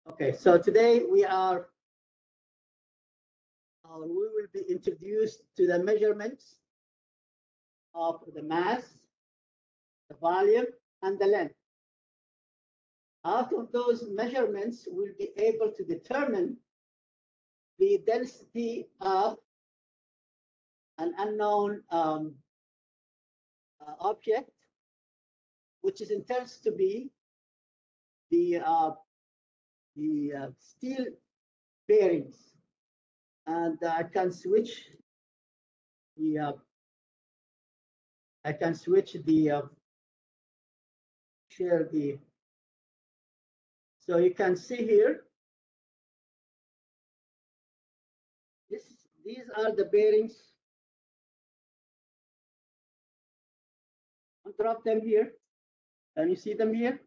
Okay, so today we will be introduced to the measurements of the mass, the volume, and the length. Out of those measurements, we'll be able to determine the density of an unknown object, which is intended to be the steel bearings. And I can switch the share the, so you can see here, these are the bearings. I'll drop them here. Can you see them here?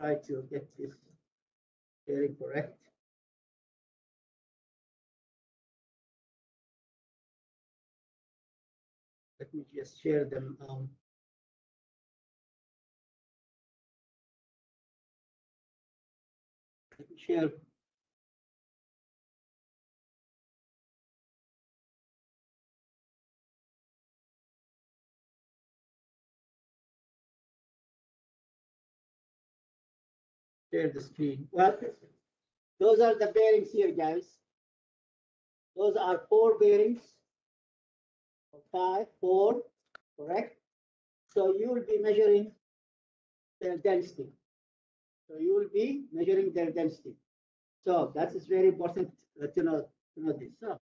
Try to get this bearing correct. Let me just share them. Let me share. Share the screen. Well, those are the bearings here, guys. Those are 4 bearings. 5, 4, correct? So you will be measuring their density. So that is very important to know this. So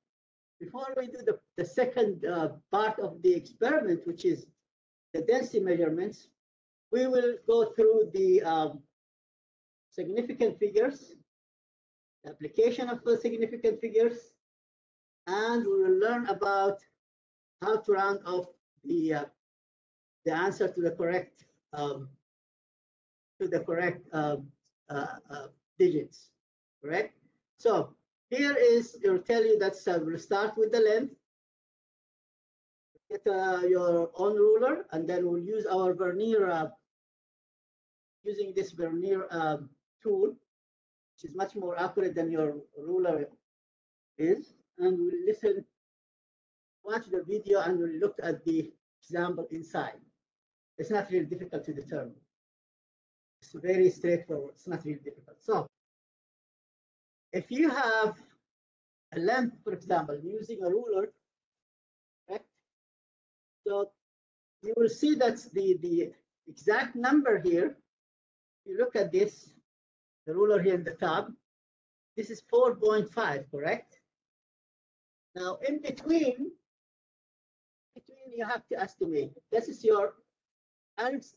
before we do the second part of the experiment, which is the density measurements, we will go through the significant figures, the application of the significant figures, and we will learn about how to round off the answer to the correct digits, correct? So here is, it will tell you that we'll start with the length. Get your own ruler, and then we'll use our vernier, using this vernier tool, which is much more accurate than your ruler is. And we'll watch the video, and we'll look at the example inside. It's not really difficult to determine. It's very straightforward. It's not really difficult. So if you have a length, for example, using a ruler, correct? So you will see that the exact number here, you look at this, the ruler here in the top, this is 4.5, correct? Now, in between, you have to estimate. This is your unsecure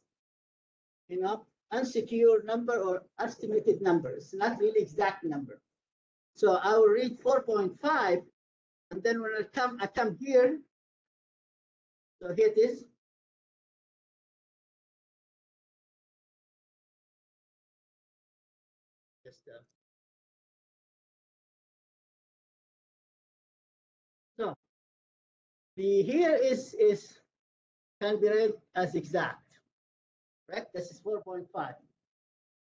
number or estimated number. It's not really exact number. So I will read 4.5, and then when I come here. So here it is. So the here is can be read as exact, right? This is 4.5,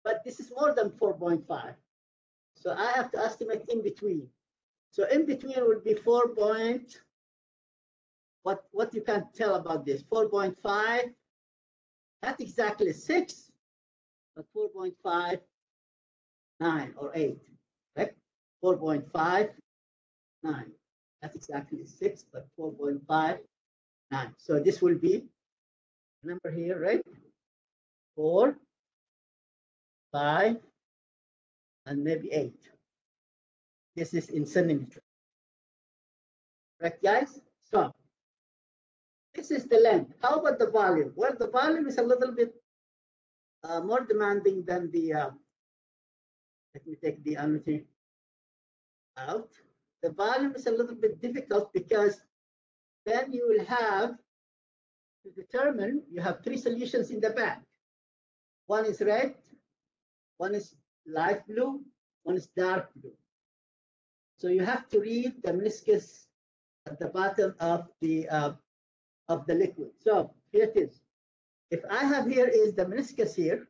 but this is more than 4.5. So I have to estimate in between. So in between will be 4. What you can tell about this? 4.5, not exactly 6, but 4.5, 9 or 8, right? 4.5, 9. That's exactly 6, but 4.5, 9. So this will be number here, right? 4, 5, and maybe 8. This is in centimeters. Right, guys? So this is the length. How about the volume? Well, the volume is a little bit more demanding than the, let me take the unity out. The volume is a little bit difficult because then you will have to determine, you have 3 solutions in the back. One is red, one is light blue, one is dark blue. So you have to read the meniscus at the bottom of the liquid. So here it is. If I have here is the meniscus here,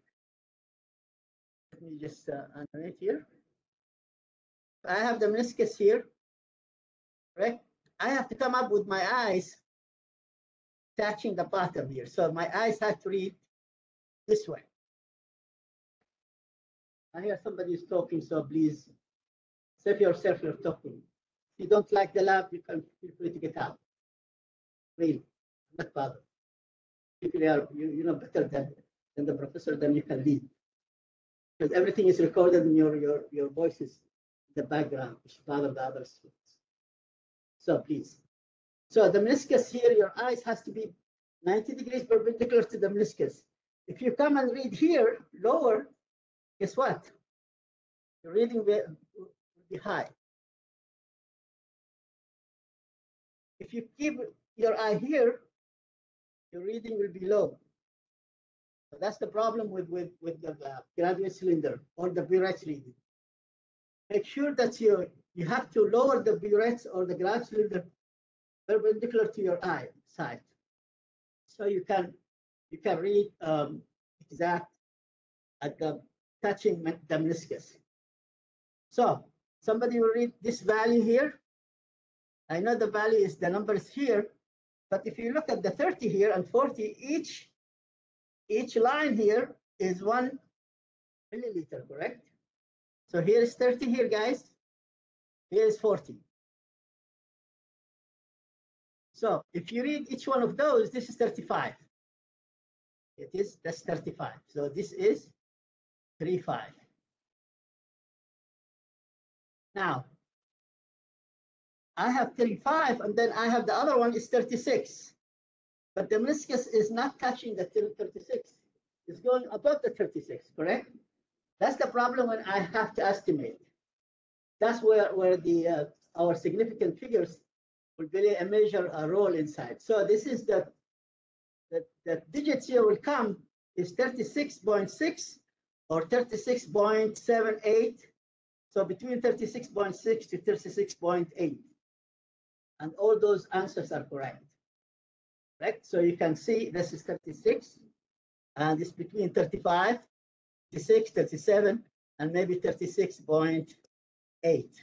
let me just animate here. I have the meniscus here, right? I have to come up with my eyes touching the bottom here. So my eyes have to read this way. I hear somebody is talking, so please save yourself you're talking. If you don't like the lab, you can feel free to get out. Really, not bothered. If you know better than the professor, then you can leave. Because everything is recorded in your voices in the background, which bother the other students. So please. So the meniscus here, your eyes has to be 90 degrees perpendicular to the meniscus. If you come and read here, lower, guess what? Your reading will be high. If you keep your eye here, your reading will be low. So that's the problem with the graduate cylinder or the burette reading. Make sure that you have to lower the burette or the graduate cylinder perpendicular to your eye side, so you can read exact at the touching the meniscus. So somebody will read this value here. I know the value is the numbers here, but if you look at the 30 here and 40, each line here is 1 milliliter, correct? So here is 30 here, guys. Here is 40. So if you read each one of those, this is 35. That's 35. So this is 35. Now, I have 35, and then I have the other one is 36. But the meniscus is not touching the 36. It's going above the 36, correct? That's the problem when I have to estimate. That's where the our significant figures will play a major role inside. So this is the digits here will come is 36.6 or 36.78. So between 36.6 to 36.8. And all those answers are correct. Right? So you can see this is 36, and it's between 35, 36, 37, and maybe 36.8.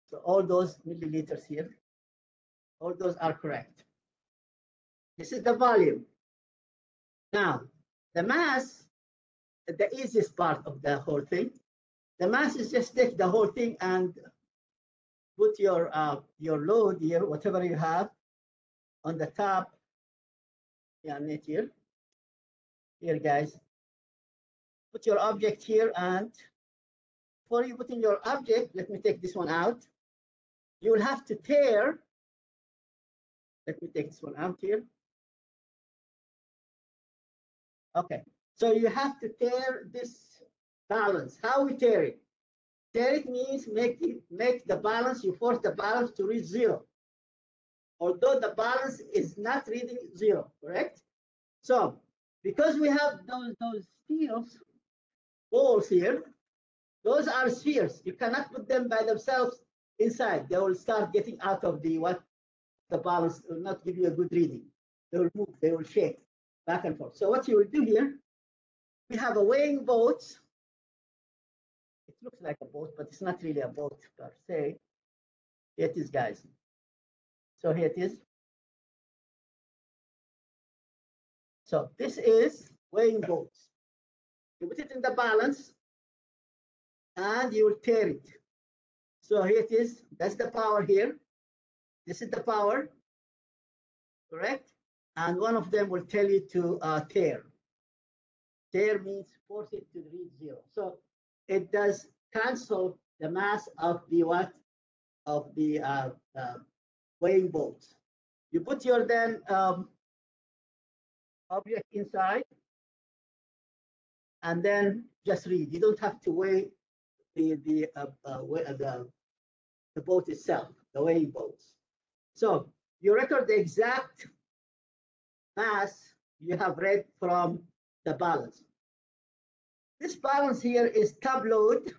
So all those milliliters here, all those are correct. This is the volume. Now, the mass, the easiest part of the whole thing. The mass is just take the whole thing and put your load here, whatever you have, on the top. Yeah, not here. Here, guys. Put your object here, and before you put in your object, let me take this one out. You will have to tear. Let me take this one out here. Okay, so you have to tear this balance. How we tear it? Tear it means make the balance, you force the balance to reach 0. Although the balance is not reading 0, correct? So because we have those steels balls here, those are spheres. You cannot put them by themselves inside. They will start getting out of the balance will not give you a good reading. They will move, they will shake back and forth. So what you will do here, we have a weighing boat. It looks like a boat, but it's not really a boat per se. Here it is, guys. So here it is. So this is weighing bolts. You put it in the balance, and you will tear it. So here it is. That's the power here. This is the power, correct? And one of them will tell you to tear. Tear means force it to reach 0. So it does cancel the mass of the weighing bolts. You put your then object inside, and then just read. You don't have to weigh the boat itself, the weighing bolts. So you record the exact mass you have read from the balance. This balance here is top load,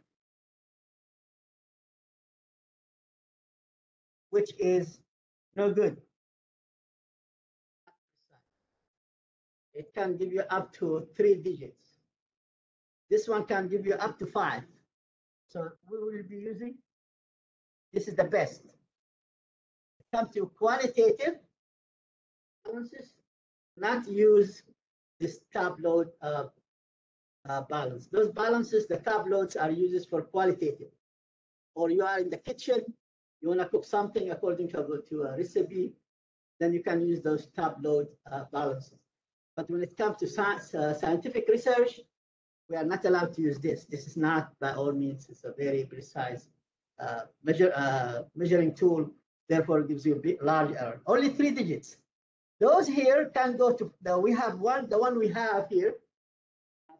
which is no good. It can give you up to 3 digits. This one can give you up to 5. So we will be using, this is the best. Come to qualitative balances, not use this top load balance. Those balances, the top loads are used for qualitative. Or you are in the kitchen, you want to cook something according to a recipe, then you can use those top load balances. But when it comes to scientific research, we are not allowed to use this. This is not, by all means, it's a very precise measuring tool. Therefore, it gives you a big, large error. Only 3 digits. Those here can go to the one we have here,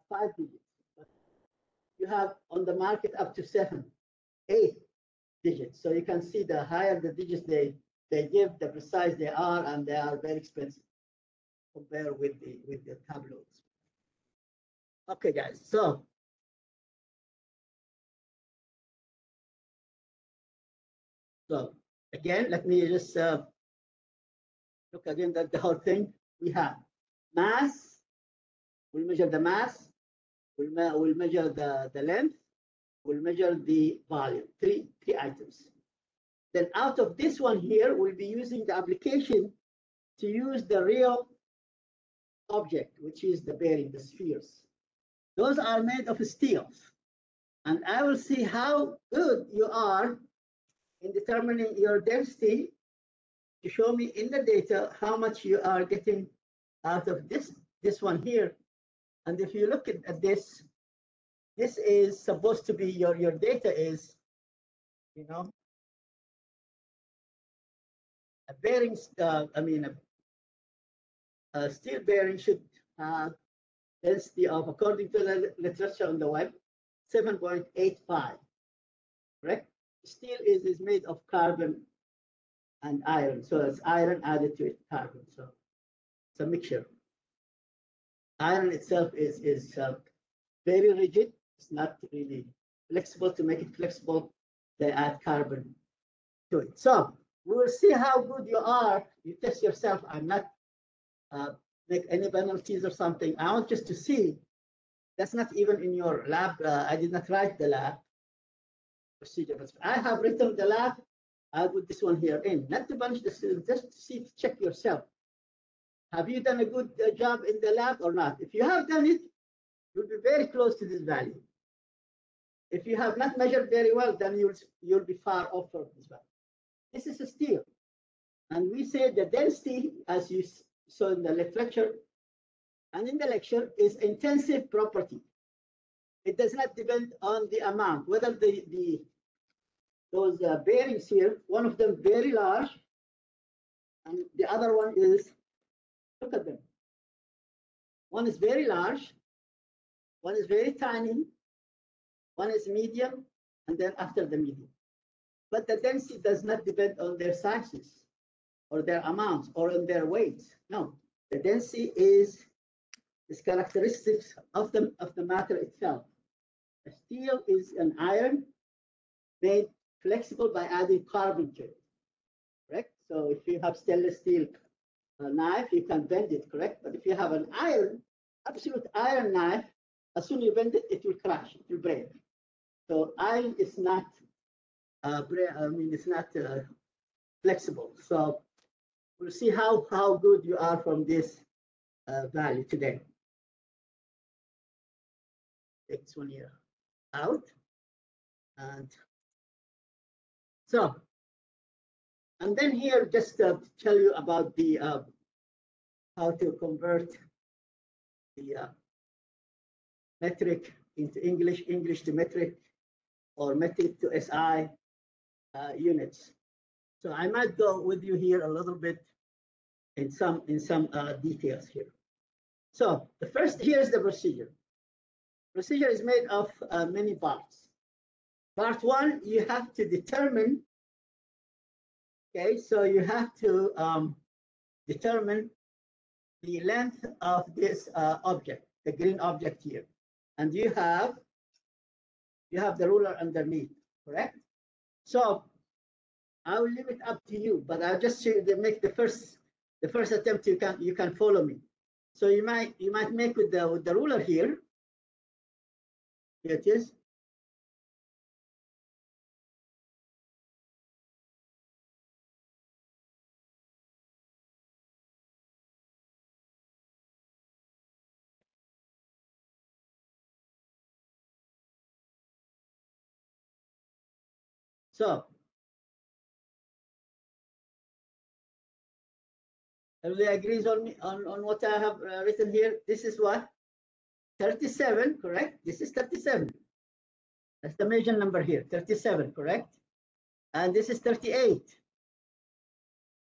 5 digits. You have on the market up to 7, 8 digits. So you can see the higher the digits they give, the precise they are, and they are very expensive compared with the tableaus. Okay, guys. So again, let me just look again at the whole thing. We have mass. We'll measure the mass. We'll measure the length. We'll measure the volume. Three items. Then out of this one here, we'll be using the application to use the real object, which is the bearing, the spheres. Those are made of steel. And I will see how good you are in determining your density to show me in the data how much you are getting out of this one here. And if you look at this, this is supposed to be your data is, you know, a bearing, a steel bearing should have density of, according to the literature on the web, 7.85, correct? Steel is made of carbon and iron. So it's iron added to it, carbon. So it's a mixture. Iron itself is very rigid. It's not really flexible. To make it flexible, they add carbon to it. So we will see how good you are. You test yourself. I'm not make any penalties or something. I want just to see. That's not even in your lab. I did not write the lab procedure. But I have written the lab. I'll put this one here in. Not to punish the students, just to see, check yourself. Have you done a good job in the lab or not? If you have done it, you'll be very close to this value. If you have not measured very well, then you'll be far off from this value. This is a steel. And we say the density, as you saw in the literature and in the lecture, is intensive property. It does not depend on the amount, whether those bearings here, one of them very large, and the other one is, look at them. One is very large, one is very tiny, one is medium, and then after the medium. But the density does not depend on their sizes or their amounts or on their weights. No, the density is characteristics of the matter itself. A steel is an iron made flexible by adding carbon to it, correct? So if you have stainless steel knife, you can bend it, correct? But if you have an iron, absolute iron knife, as soon as you bend it, it will crash, it will break. So iron is not, it's not flexible. So we'll see how good you are from this value today. Take this one here out. And so, and then here, just to tell you about the how to convert the metric into English, English to metric, or metric to SI units. So I might go with you here a little bit in some details here. So the first, here is the procedure. Procedure is made of many parts. Part one, you have to determine. Okay, so you have to determine the length of this object, the green object here, and you have the ruler underneath, correct? So I will leave it up to you, but I'll just make the first attempt. You can follow me. So you might make with the ruler here. Here it is. So everybody agrees on me on what I have written here. This is what? 37, correct? This is 37. That's the major number here, 37, correct? And this is 38.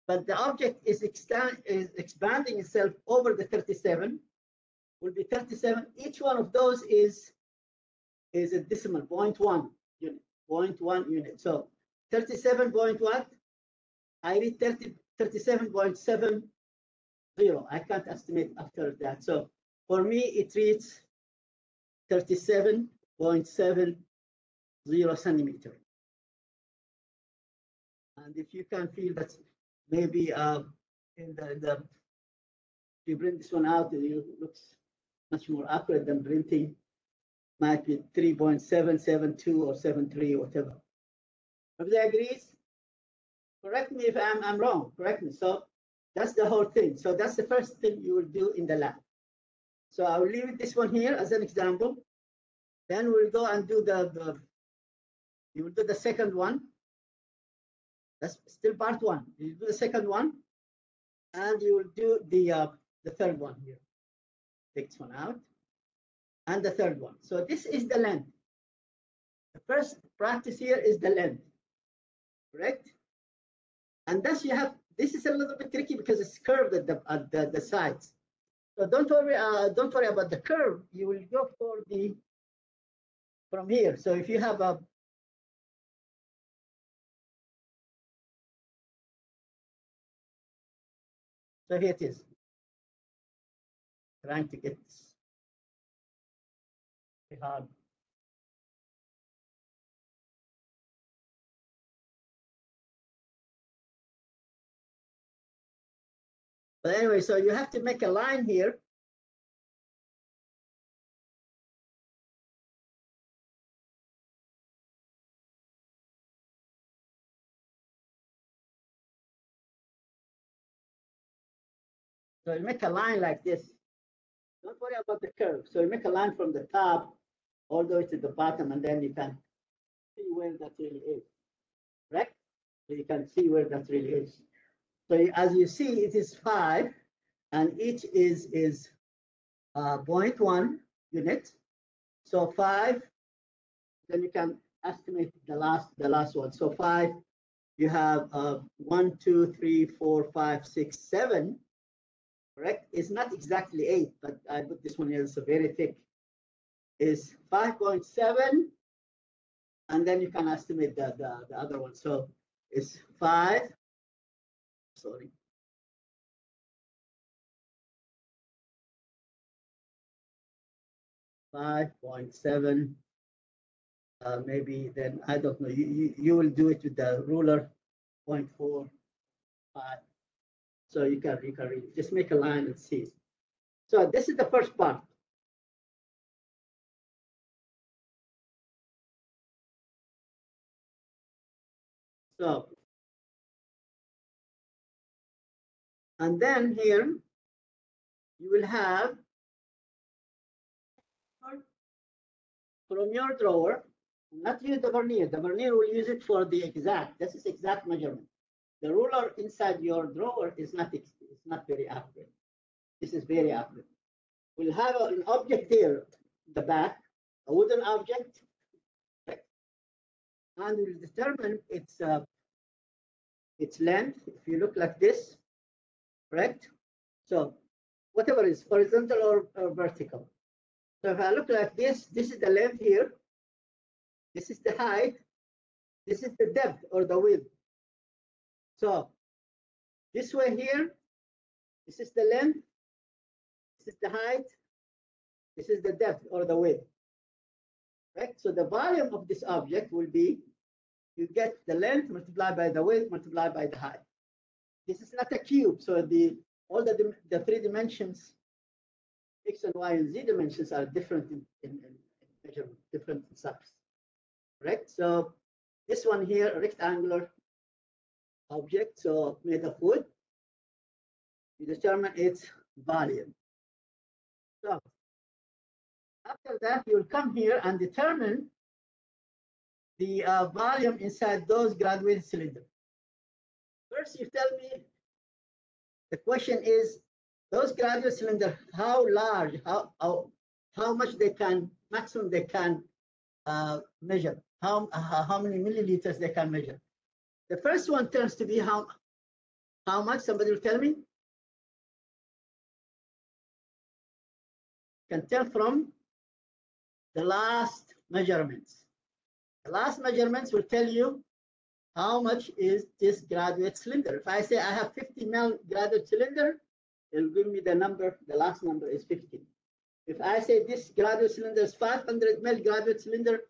But the object is expanding itself over the 37, will be 37. Each one of those is a decimal, 0.1 unit, 0.1 unit. So 37 point what? I read 37.70. I can't estimate after that. So for me, it reads 37.70 centimeter. And if you can feel that maybe in the if you print this one out, it looks much more accurate than printing. Might be 3.772 or 73, whatever. Everybody agrees? Correct me if I'm wrong. Correct me. So that's the whole thing. So that's the first thing you will do in the lab. So I'll leave this one here as an example. Then we'll go and do you will do the second one. That's still part one. You do the second one, and you will do the third one here. Take this one out, and the third one. So this is the length. The first practice here is the length, correct? And thus you have. This is a little bit tricky because it's curved at the sides. So don't worry about the curve. You will go for from here. So if you have a so here it is. Trying to get this very hard. But anyway, so you have to make a line here. So you make a line like this. Don't worry about the curve. So you make a line from the top all the way to the bottom, and then you can see where that really is, correct? So you can see where that really is. So as you see, it is 5, and each is 0.1 unit. So 5, then you can estimate the last one. So 5, you have 1, 2, 3, 4, 5, 6, 7. Correct? It's not exactly 8, but I put this one here. It's very thick. Is 5.7, and then you can estimate the other one. So it's 5. Sorry. 5.7. Maybe then I don't know. You will do it with the ruler. 0.45. So you can really just make a line and see. So this is the first part. So, and then here you will have from your drawer, not use the vernier. The vernier will use it for the exact. This is exact measurement. The ruler inside your drawer is not very accurate. This is very accurate. We'll have an object there, the back, a wooden object, and we'll determine its length. If you look like this, correct? So whatever is horizontal or vertical. So if I look like this is the length here. This is the height. This is the depth or the width. So this way here, this is the length. This is the height. This is the depth or the width. Right? So the volume of this object will be, you get the length multiplied by the width multiplied by the height. This is not a cube. So all the 3 dimensions, X and Y and Z dimensions are different in measurement, different subs. Correct? So this one here, rectangular object, so made of wood, you determine its volume. So after that, you'll come here and determine the volume inside those graduated cylinders. First, you tell me, the question is, those graduate cylinders, how large, how much they can, maximum they can measure, how many milliliters they can measure. The first one turns to be how much, somebody will tell me? Can tell from the last measurements. The last measurements will tell you how much is this graduate cylinder. If I say I have 50 ml graduate cylinder, it'll give me the number, the last number is 50. If I say this graduate cylinder is 500 ml graduate cylinder,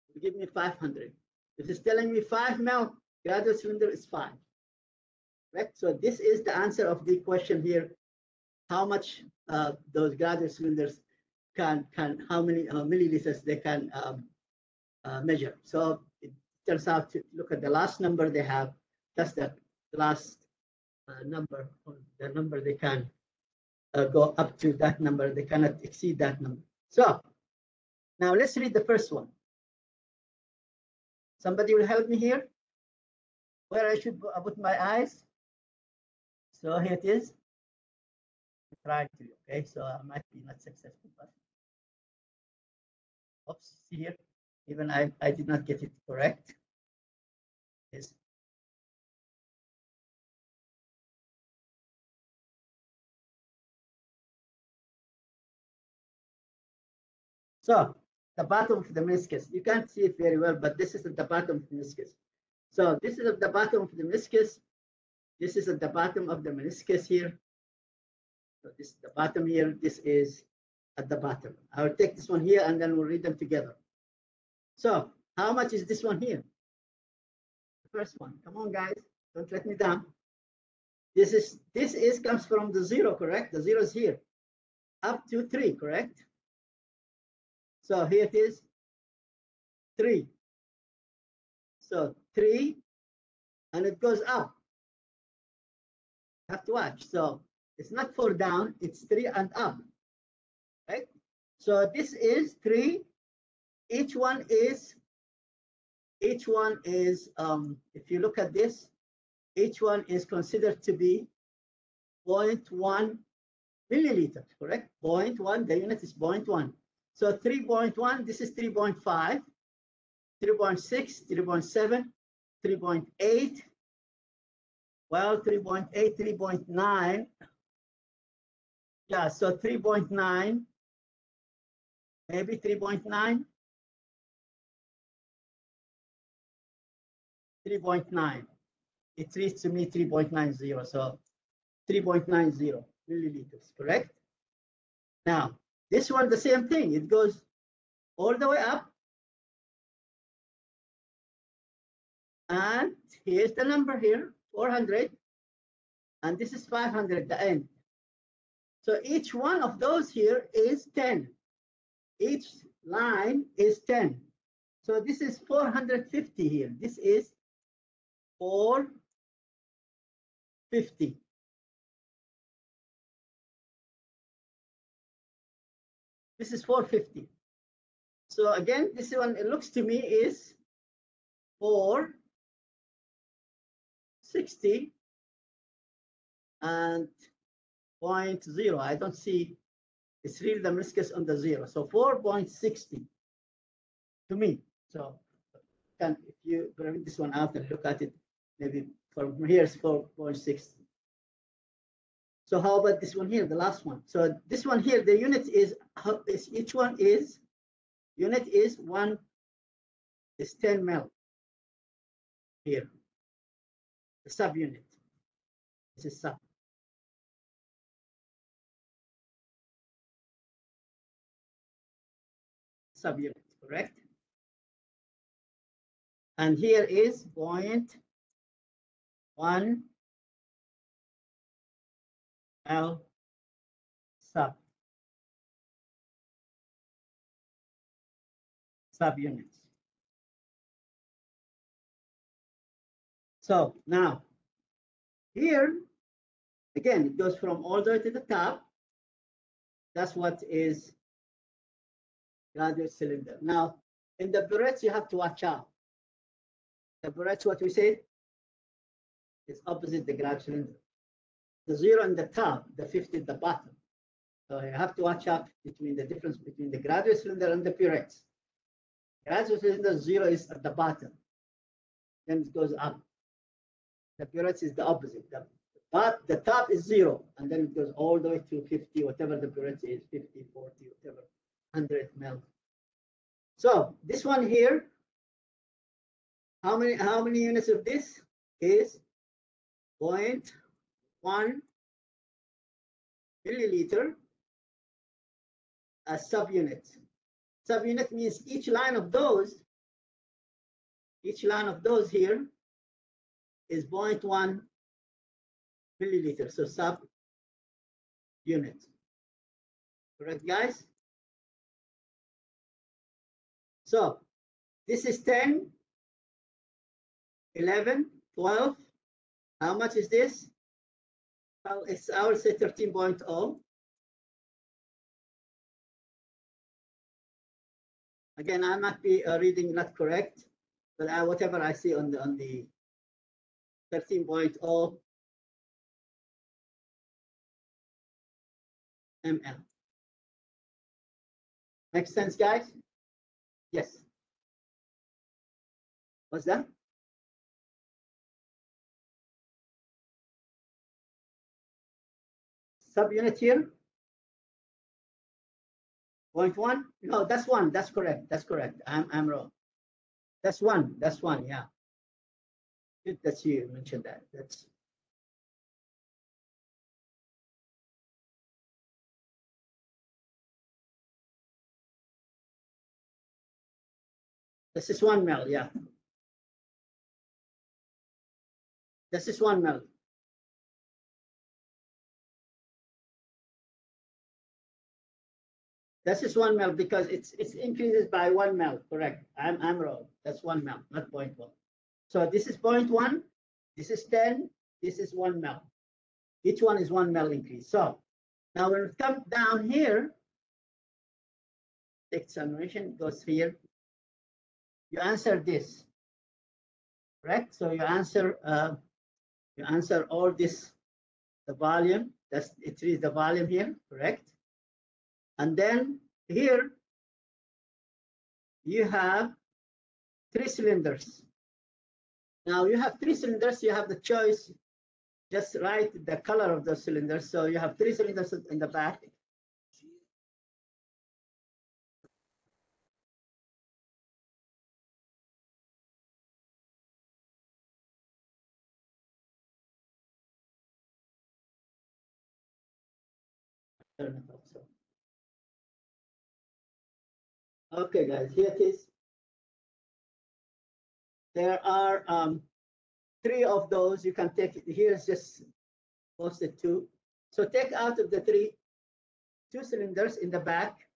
it'll give me 500. If it's telling me 5 ml graduate cylinder is 5. Right? So this is the answer of the question here. How much those graduate cylinders can how many milliliters they can measure. So it turns out to look at the last number they have, that's the last number, or the number they can go up to that number. They cannot exceed that number. So now let's read the first one. Somebody will help me here where I should put my eyes. So here it is. Try to, okay, so I might be not successful, but oops, see here, even I did not get it correct. Yes. So the bottom of the meniscus, you can't see it very well, but this is at the bottom of the meniscus. So this is at the bottom of the meniscus. This is at the bottom of the meniscus here. So this is the bottom here. This is at the bottom. I will take this one here and then we'll read them together. So how much is this one here? The first one. Come on, guys. Don't let me down. This is comes from the 0, correct? The 0 is here. Up to 3, correct? So here it is. 3. So 3, and it goes up. You have to watch. So it's not 4 down, it's 3 and up. Right? So this is 3. Each one is, if you look at this, each one is considered to be 0.1 milliliters, correct? 0.1, the unit is 0.1. So 3.1, this is 3.5, 3.6, 3.7, 3.8, well, 3.8, 3.9. Yeah, so 3.9, maybe 3.9. 3.9. It reads to me 3.90, so 3.90 milliliters, correct? Now, this one, the same thing. It goes all the way up. And here's the number here, 400. And this is 500, the end. So each one of those here is 10. Each line is 10. So this is 450 here. This is 450. This is 450. So again, this one, it looks to me is 460 and 0.0. I don't see, it's really the meniscus on the 0. So 4.60 to me. So if you print this one out and look at it, maybe from here is 4.60. So how about this one here, the last one? So this one here, the unit is, each one is, unit is 10 ml here, the subunit. This is sub. Subunit, correct? And here is 0.1 L sub. subunits. So now here, again, it goes from all the way to the top. That's what is graduate cylinder. Now, in the burettes, you have to watch out. The burettes, what we said, is opposite the graduate cylinder. The 0 in the top, the 50 at the bottom. So you have to watch out between the difference between the graduate cylinder and the burettes. Graduate cylinder 0 is at the bottom. Then it goes up. The burettes is the opposite. The top is 0, and then it goes all the way to 50, whatever the burette is, 50, 40, whatever, 100 mil. So this one here, how many units of this is 0.1 milliliter a subunit. Subunit means each line of those here is 0.1 milliliter, so sub-unit. Correct, guys? So this is 10, 11, 12. How much is this? Well, I will say 13.0. Again, I might be reading not correct, but whatever I see on the 13.0 ml. Makes sense, guys? Yes. What's that? Subunit here? 0.1? No, that's 1. That's correct. That's correct. I'm wrong. That's 1. That's 1. Yeah. Good that you mentioned that. That's. This is 1 ml. Yeah. This is 1 ml. This is 1 ml because it's increases by 1 ml. Correct. I'm wrong. That's 1 ml, not 0.1. So this is 0.1. This is 10. This is 1 ml. Each one is 1 ml increase. So now when it comes down here, the examination goes here. You answer this, correct? So you answer all this, the volume. It is the volume here, correct? And then here you have 3 cylinders. Now you have 3 cylinders. You have the choice. Just write the color of the cylinders. So you have 3 cylinders in the back. Okay, guys, here it is. There are 3 of those. You can take it. Here's just posted 2. So take out of the 2 cylinders in the back.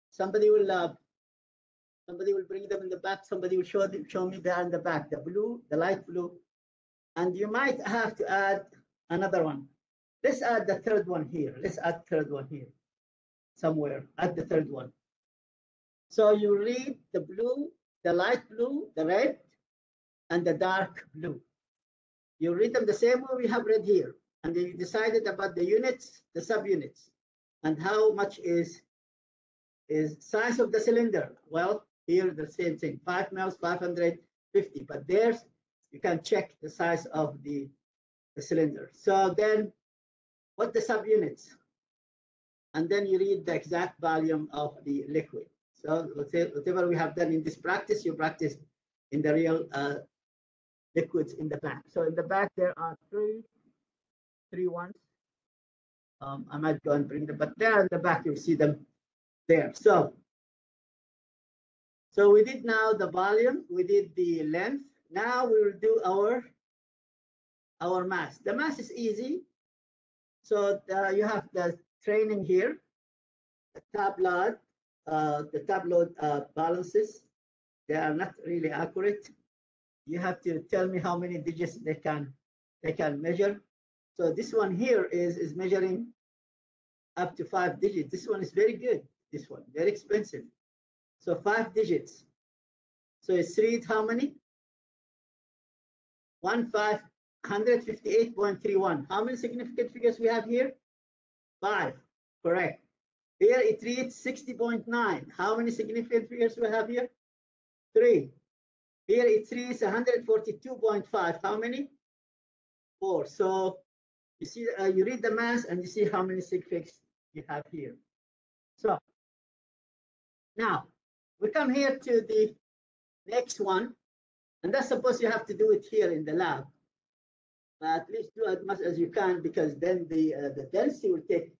Somebody will bring them in the back. Somebody will show me there in the back, the blue, the light blue. And you might have to add another one. Let's add the 3rd one here. Let's add the 3rd one here somewhere. Add the 3rd one. So you read the blue, the light blue, the red, and the dark blue. You read them the same way we have read here. And you decided about the units, the subunits, and how much is size of the cylinder. Well, here the same thing, 5 mils, 550. But there's, you can check the size of the cylinder. So then what the subunits? And then you read the exact volume of the liquid. So whatever we have done in this practice, you practice in the real liquids in the back. So in the back, there are three ones. I might go and bring them, but there in the back, you'll see them there. So we did now the volume, we did the length. Now we will do our mass. The mass is easy. So you have the training here, the tabloid, the tableau balances. They are not really accurate. You have to tell me how many digits they can measure. So this one here is measuring up to 5 digits. This one is very good. This one, very expensive. So 5 digits. So it's read how many? 158.31. How many significant figures we have here? 5. Correct. Here it reads 60.9. How many significant figures we have here? 3. Here it reads 142.5. How many? 4. So you see, you read the math and you see how many sig figs you have here. So now we come here to the next one, and that's supposed you have to do it here in the lab. But at least do as much as you can, because then the density will take,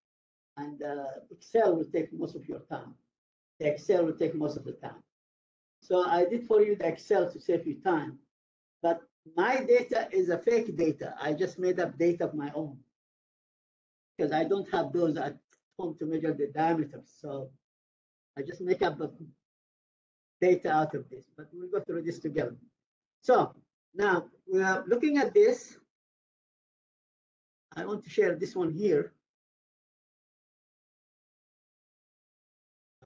and Excel will take most of your time. The Excel will take most of the time. So I did for you the Excel to save you time. But my data is a fake data. I just made up data of my own, because I don't have those at home to measure the diameters. So I just make up the data out of this, but we'll go through this together. So now we are looking at this. I want to share this one here.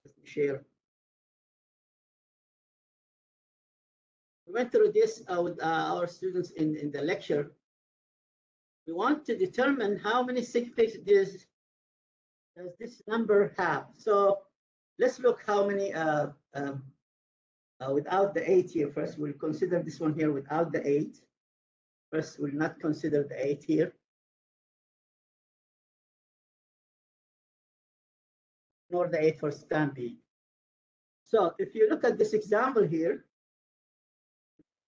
Let me share. We went through this with our students in the lecture. We want to determine how many sig figs does this number have. So let's look how many without the 8 here. First, we'll consider this one here without the 8. First, we'll not consider the 8 here. Ignore the 8 for time being. So if you look at this example here,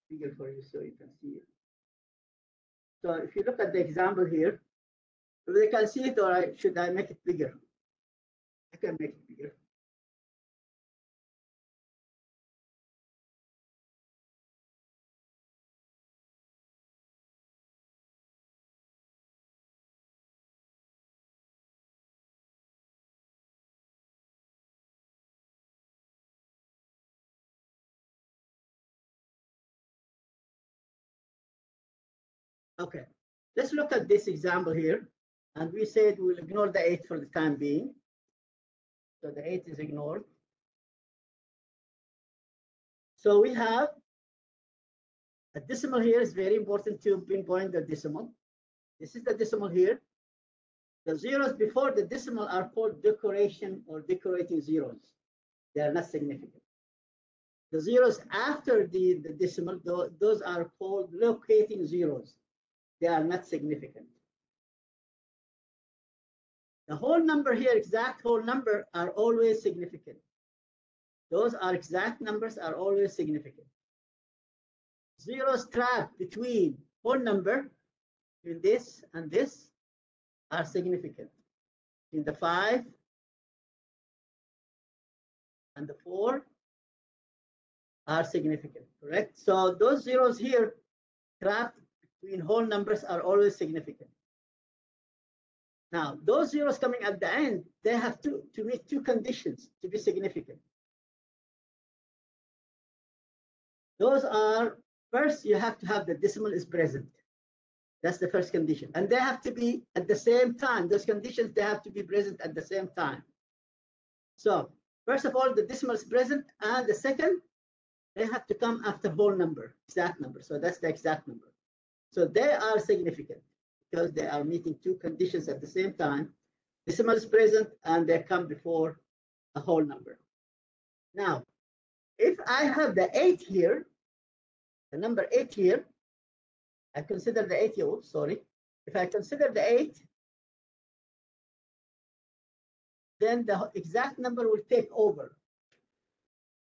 bigger for you so you can see it. So if you look at the example here, they can see it, or should I make it bigger? I can make it bigger. Okay, let's look at this example here. And we said we'll ignore the 8 for the time being. So the 8 is ignored. So we have a decimal here. Is very important to pinpoint the decimal. This is the decimal here. The zeros before the decimal are called decoration or decorating zeros. They are not significant. The zeros after the decimal, those are called locating zeros. They are not significant. The whole number here, exact whole number, are always significant. Those are exact numbers are always significant. Zeros trapped between whole number, between this and this, are significant. In the 5 and the 4 are significant, correct? So those zeros here trapped between whole numbers are always significant. Now, those zeros coming at the end, they have to meet 2 conditions to be significant. Those are, first, you have to have the decimal is present. That's the first condition. And they have to be at the same time. Those conditions, they have to be present at the same time. So first of all, the decimal is present. And the second, they have to come after whole number, exact number. So that's the exact number. So they are significant because they are meeting 2 conditions at the same time. Decimal is present and they come before a whole number. Now, if I have the 8 here, the number 8 here, I consider the 8 here, oops, sorry. If I consider the 8, then the exact number will take over.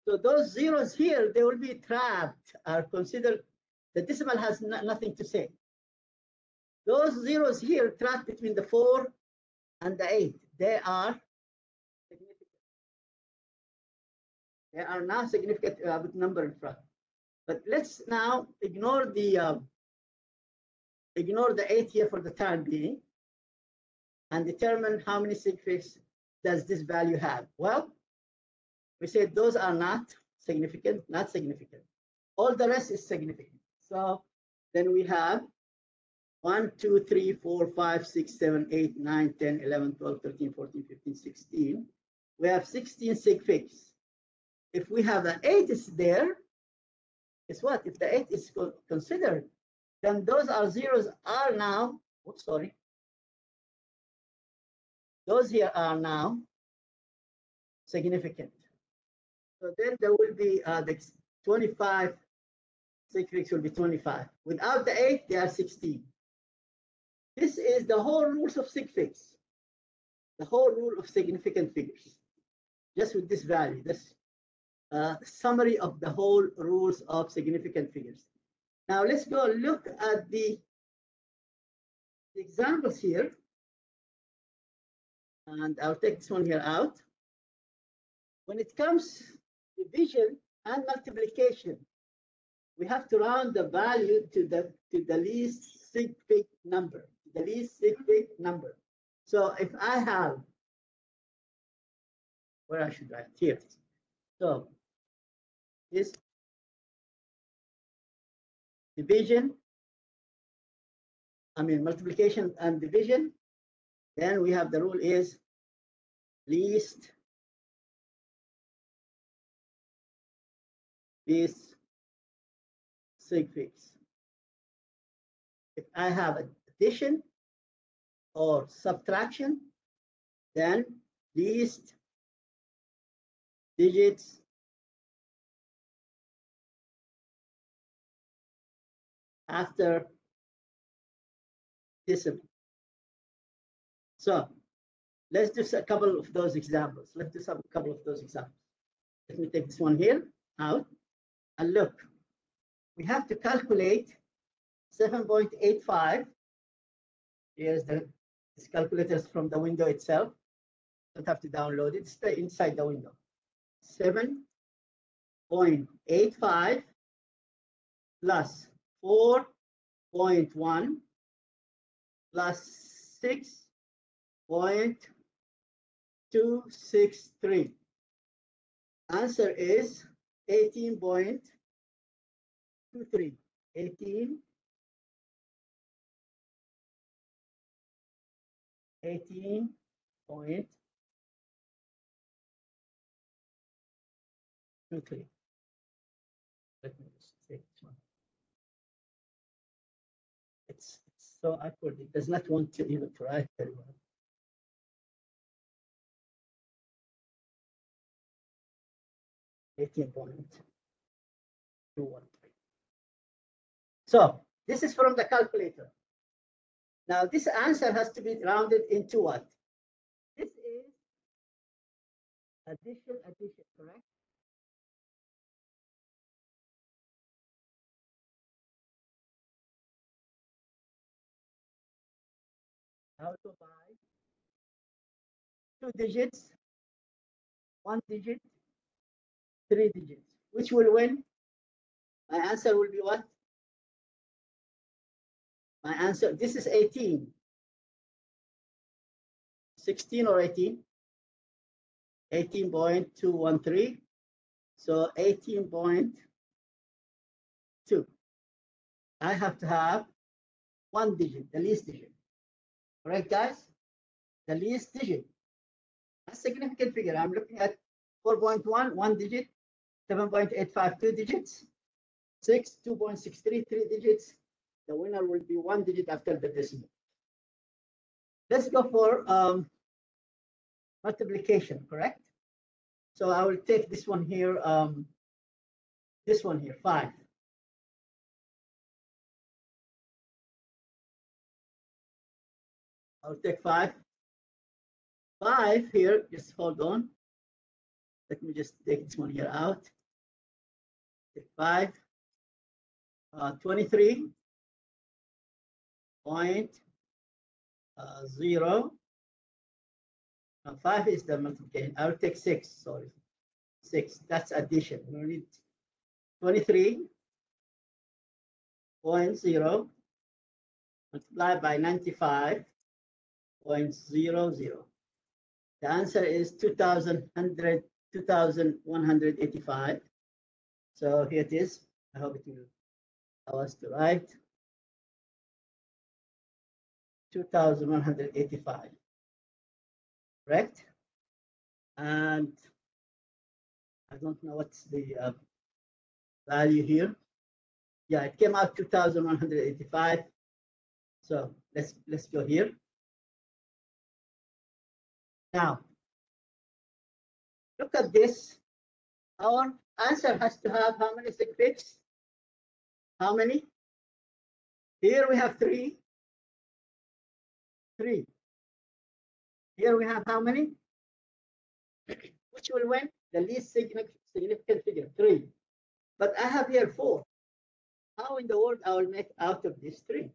So those zeros here, they will be trapped, are considered, the decimal has nothing to say. Those zeros here trapped between the 4 and the 8, they are significant. They are now significant with number in front. But let's now ignore the 8 here for the time being and determine how many sig figs does this value have. Well, We said those are not significant, not significant. All the rest is significant. So then we have 1, 2, 3, 4, 5, 6, 7, 8, 9, 10, 11, 12, 13, 14, 15, 16. We have 16 sig figs. If we have an 8 is there, guess what? If the 8 is considered, then those are zeros are now, oops, sorry. Those here are now significant. So then there will be the 25 sig figs will be 25. Without the 8, they are 16. This is the whole rules of sig figs, the whole rule of significant figures. Just with this value, this summary of the whole rules of significant figures. Now let's go look at the examples here. And I'll take this one here out. When it comes to division and multiplication, we have to round the value to the least sig fig number, the least sig fig number. So if I have, where I should write here. So this division, multiplication and division, then we have the rule is least sig figs. If I have addition or subtraction, then least digits after decimal. So let's do a couple of those examples. Let's do a couple of those examples. Let me take this one here out and look. We have to calculate 7.85. Here's this calculator from the window itself. Don't have to download it. Stay inside the window. 7.85 plus 4.1 plus 6.263. Answer is 18.23. 18.23. Let me just take this one. It's so awkward. It does not want to even try very well. So this is from the calculator. Now this answer has to be rounded into what? This is addition, correct? How to buy 2 digits, 1 digit, 3 digits. Which will win? My answer will be what? My answer, this is 18. 16 or 18? 18.213. So 18.2. I have to have 1 digit, the least digit. All right, guys? The least digit. A significant figure. I'm looking at 4.1, 1 digit, 7.85, 2 digits, 6, 2.63, 3 digits. The winner will be 1 digit after the decimal. Let's go for multiplication, correct? So I will take this one here, 5. I'll take 5. 5 here, just hold on. Let me just take this one here out. Take 5. 23.0. Now 5 is the multiplication. I will take 6, sorry. 6, that's addition. We need 23.0 multiplied by 95.00. The answer is 2,100 2,185. So here it is. I hope it will allow us to write 2,185, correct? And I don't know what's the value here. Yeah, it came out 2,185. So let's go here. Now, look at this. Our answer has to have how many sig figs? How many? Here we have three. Three. Here we have how many? Which will win? The least significant figure, 3. But I have here 4. How in the world I will make out of this 3?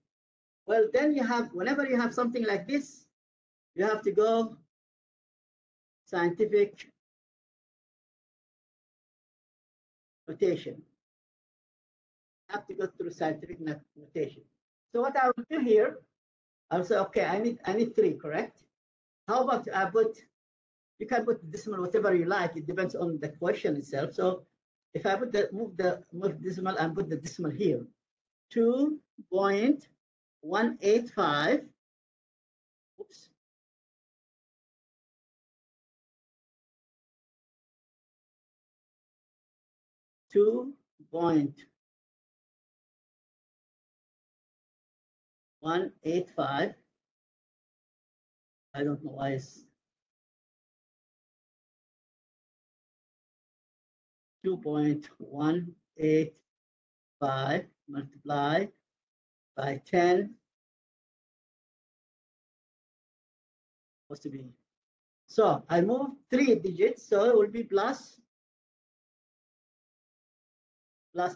Well, then you have, whenever you have something like this, you have to go scientific notation. You have to go through scientific notation. So what I will do here, I'll say, okay, I need 3, correct? How about I put, you can put decimal whatever you like. It depends on the question itself. So if I put move decimal and put the decimal here, 2.185. Oops. $2.185. I don't know why it's 2.185 multiplied by 10. Supposed to be. So I move 3 digits, so it will be plus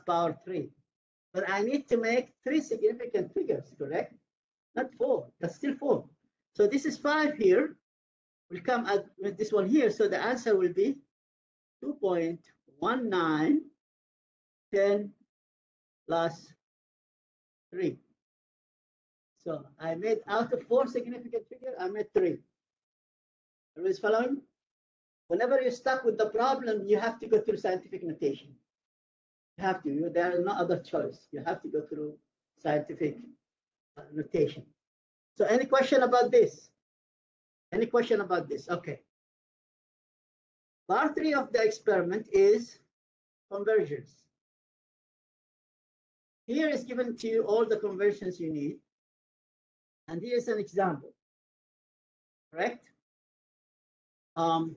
power 3. But I need to make 3 significant figures, correct? Not 4. That's still 4. So this is 5 here. Will come out with this one here. So the answer will be 2.1910 plus 3. So I made out of 4 significant figures, I made 3. Everybody's following? Whenever you're stuck with the problem, you have to go through scientific notation. You have to. There is no other choice. You have to go through scientific notation. So any question about this? Any question about this? Okay. Part 3 of the experiment is conversions. Here is given to you all the conversions you need. And here's an example, correct? I'll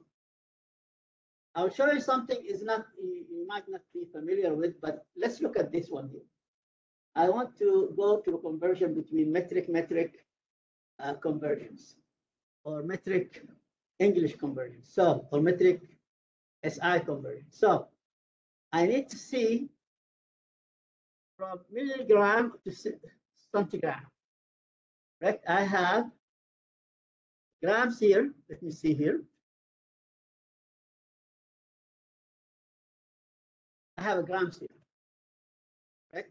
show you something you might not be familiar with, but let's look at this one here. I want to go to a conversion between metric conversions, or metric English conversions, so, or metric SI conversion. So I need to see from milligram to centigram, right? I have grams here. Let me see here. I have a grams here, right?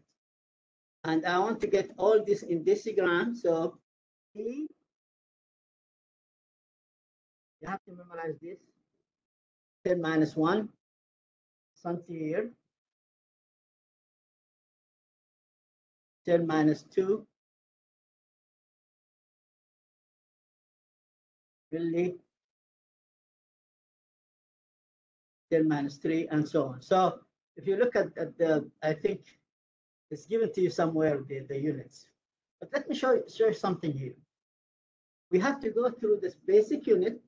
And I want to get all this in decigrams. So E, you have to memorize this. 10 minus 1, centi here. 10 minus 2, milli. 10 minus 3, and so on. So if you look at the, I think it's given to you somewhere, the units. But let me show you something here. We have to go through this basic unit,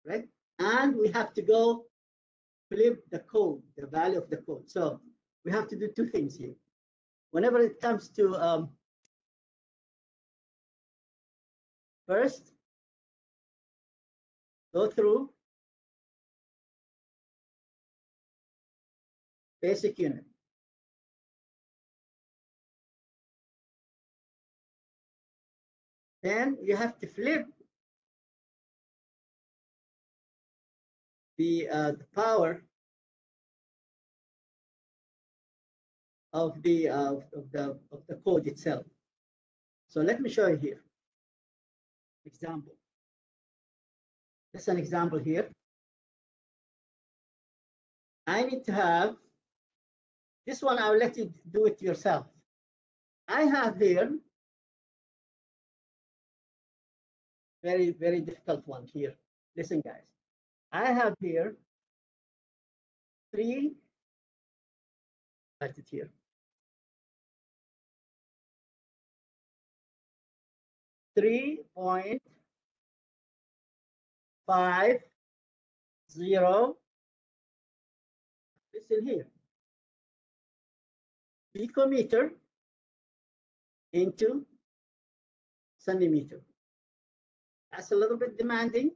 right? And we have to go flip the code, the value of the code. So we have to do 2 things here. Whenever it comes to first, go through basic unit. Then you have to flip the power of the code itself. So let me show you here. Example. That's an example here. I need to have this one. I'll let you do it yourself. I have here very, very difficult one here. Listen, guys. I have here three, write it here. 3.50 listen here, picometer into centimeter. That's a little bit demanding.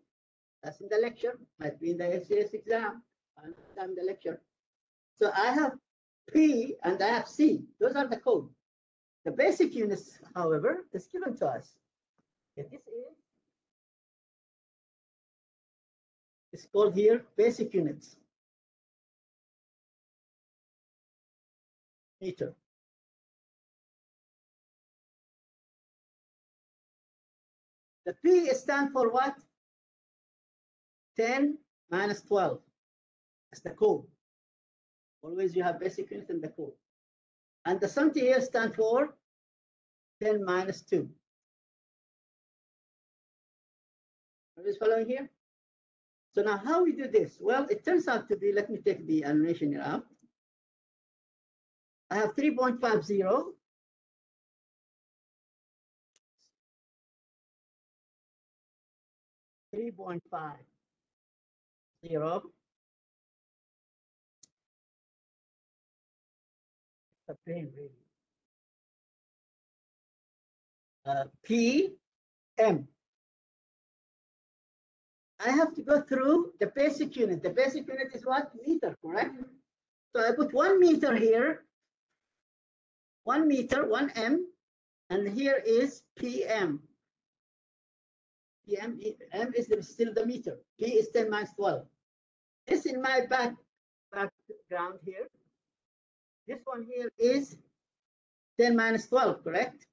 That's in the lecture, might be in the SCS exam, and the lecture. So I have P and I have C. Those are the code. The basic units, however, is given to us. This is it's called here basic units. Meter. The P stands for what? 10 minus 12. That's the code. Always you have basic units in the code. And the centi here stands for 10 minus 2. Are you following here? So now how we do this? Well, it turns out to be, let me take the animation here out. I have 3.50. The pain really. PM. I have to go through the basic unit. The basic unit is what? Meter, correct? So I put 1 meter here, 1 meter, 1 M, and here is PM. PM, M is still the meter. P is 10 minus 12. This in my background here. This one here is 10 minus 12, correct?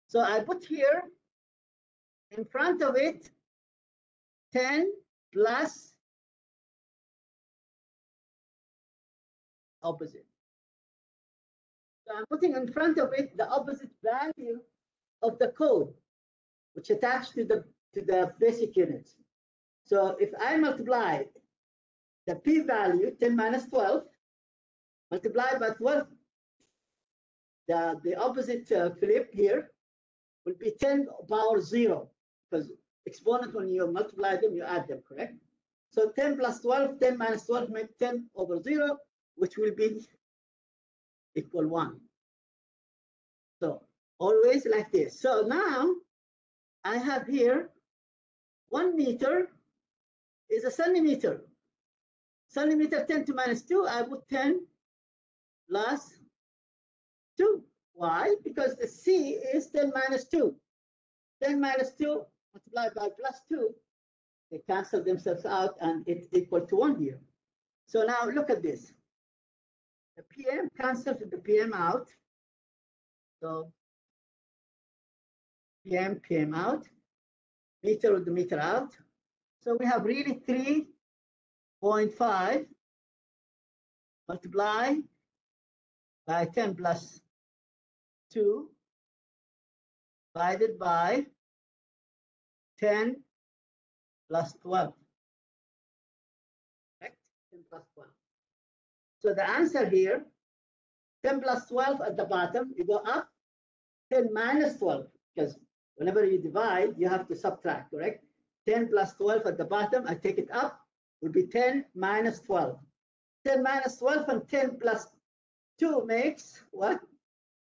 So I put here in front of it 10 plus opposite. So I'm putting in front of it the opposite value of the code, which attached to the basic units. So if I multiply the P value, 10 minus 12, multiplied by 12, the opposite flip here will be 10 power 0, because exponent, when you multiply them, you add them, correct? So 10 plus 12, 10 minus 12 makes 10 over 0, which will be equal 1. So always like this. So now I have here 1 meter is a centimeter. Centimeter 10 to minus 2, I put 10 plus 2. Why? Because the C is 10 minus 2. 10 minus 2 multiplied by plus 2, they cancel themselves out and it's equal to 1 here. So now look at this. The PM cancels the PM out. So PM out, meter with the meter out. So we have really 3.5 multiplied by 10 plus 2 divided by 10 plus 12. Correct? 10 plus 12. So the answer here, 10 plus 12 at the bottom, you go up, 10 minus 12, because whenever you divide, you have to subtract, correct? 10 plus 12 at the bottom, I take it up, will be 10 minus 12. 10 minus 12 and 10 plus 2 makes what?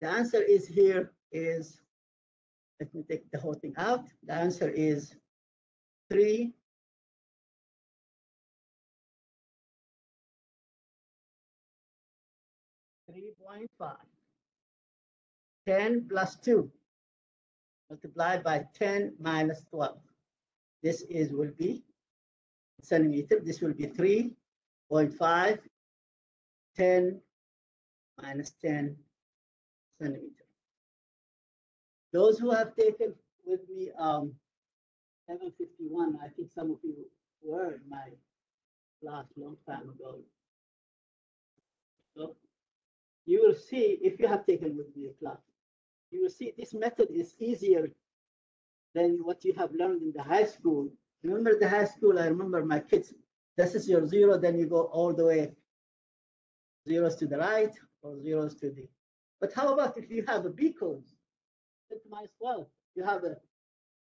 The answer is here is, let me take the whole thing out. The answer is 3. 3.5. 10 plus 2 multiplied by 10 minus 12. This will be centimeter. This will be 3.5. 10 minus 10 centimeter. Those who have taken with me 751, I think some of you were in my class long time ago. So you will see, if you have taken with me a class, you will see this method is easier than what you have learned in the high school. Remember the high school, I remember my kids, this is your zero, then you go all the way, zeros to the right or zeros to the, but how about if you have a B code, 10 to minus 12, you have a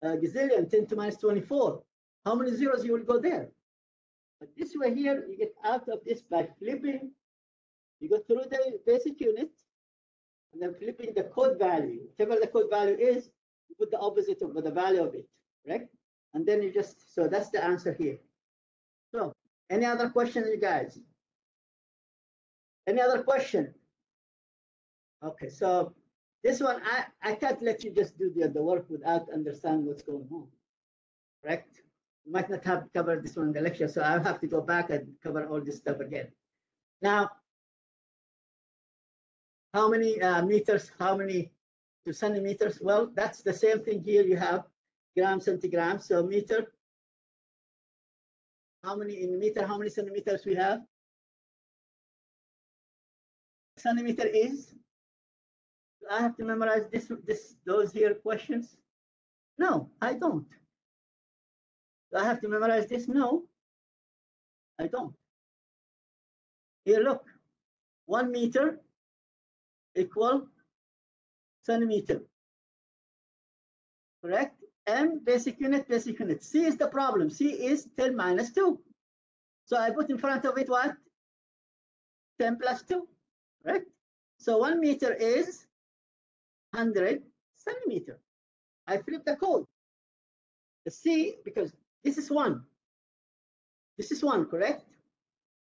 gazillion, 10 to minus 24, how many zeros you will go there? But this way here, you get out of this by flipping, you go through the basic unit, and then flipping the code value. Whatever the code value is, you put the opposite of the value of it, right? And then you just, so that's the answer here. So, any other questions, you guys? Any other question? Okay, so this one, I can't let you just do the work without understanding what's going on, correct? You might not have covered this one in the lecture, so I'll have to go back and cover all this stuff again. Now, how many meters, how many to centimeters? Well, that's the same thing here. You have grams, centigrams, so meter. How many in meter, how many centimeters we have? Centimeter is, I have to memorize those here questions? No, I don't. Do I have to memorize this? No, I don't. Here, look, 1 meter equal centimeter, correct? M, basic unit, basic unit. C is the problem. C is 10 minus 2. So I put in front of it what? 10 plus 2, right? So 1 meter is 100 centimeter. I flip the code. The C, because this is 1. This is 1, correct?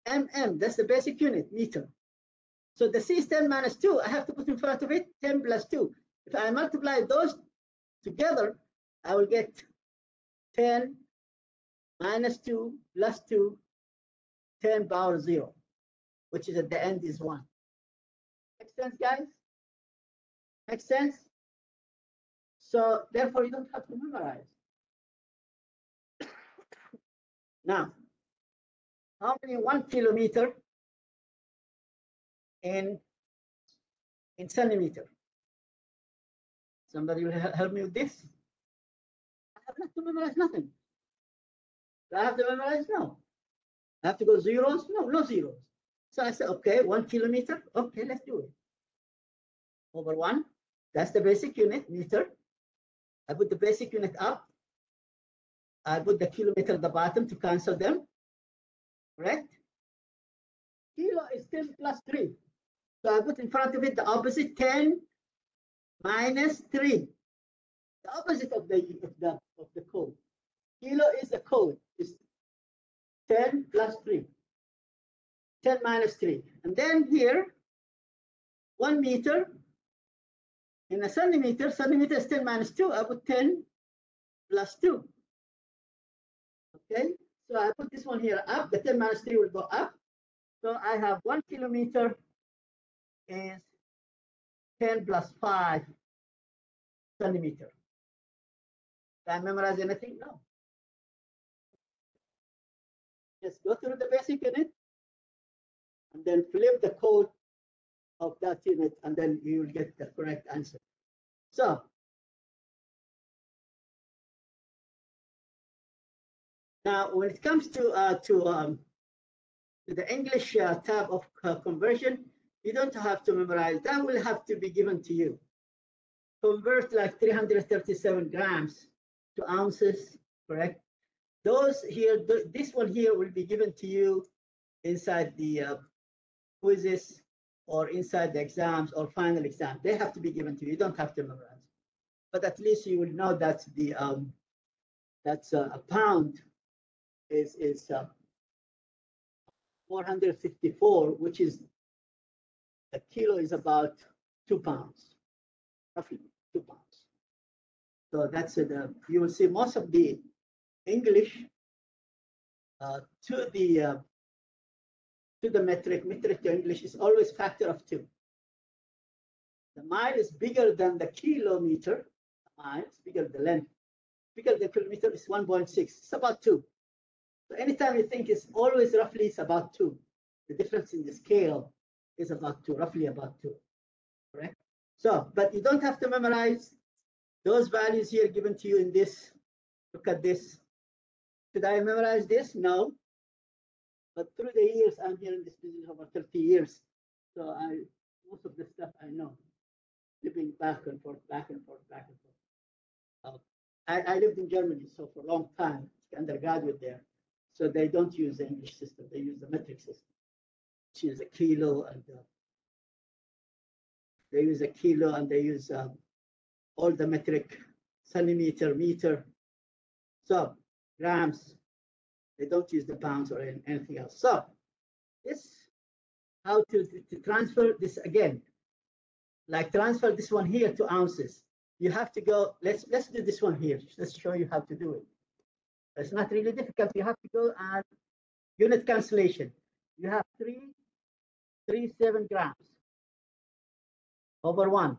MM, that's the basic unit, meter. So the C is 10 minus 2. I have to put in front of it 10 plus 2. If I multiply those together, I will get 10 minus 2 plus 2, 10 power 0, which is at the end is 1. Makes sense, guys? Makes sense? So therefore, you don't have to memorize. Now, how many 1 kilometer in centimeter? Somebody will help me with this? I have not to memorize nothing. Do I have to memorize? No. I have to go zeros? No, no zeros. So I said, okay, 1 kilometer. Okay, let's do it. Over 1, that's the basic unit, meter. I put the basic unit up. I put the kilometer at the bottom to cancel them, correct? Kilo is 10 plus 3. So I put in front of it the opposite, 10 minus 3. The opposite of the code. Kilo is the code, is 10 plus 3. 10 minus 3. And then here, 1 meter in a centimeter, centimeter is 10 minus 2. I put 10 plus 2. Okay, so I put this one here up. The 10 minus 3 will go up. So I have 1 kilometer is 10 plus 5 centimeter. Did I memorize anything? No. Just go through the basic unit and then flip the code of that unit, and then you will get the correct answer. So now, when it comes to the English tab of conversion, you don't have to memorize. That will have to be given to you. Convert like 337 grams to ounces, correct? Those here, this one here will be given to you inside the quizzes or inside the exams or final exam. They have to be given to you. You don't have to memorize. But at least you will know that the that's a pound is 454, which is a kilo is about 2 pounds, roughly 2 pounds. So that's it. You will see most of the English to the metric to English is always factor of 2. The mile is bigger than the kilometer. Mile is bigger than the length. Bigger than the kilometer is 1.6. It's about 2. So anytime you think it's always roughly it's about 2. The difference in the scale is about 2, roughly about 2, correct? So, but you don't have to memorize those values here given to you in this. Look at this. Should I memorize this? No. But through the years, I'm here in this business over 30 years. So most of the stuff I know, living back and forth, back and forth, back and forth. I lived in Germany, so for a long time, undergraduate there. So they don't use the English system, they use the metric system, which is a kilo, and they use a kilo, and they use all the metric, centimeter, meter, so grams. They don't use the pounds or anything else. So this, how to transfer this again, like transfer this one here to ounces. You have to go, let's do this one here. Let's show you how to do it. It's not really difficult. You have to go and unit cancellation. You have 337 grams over 1.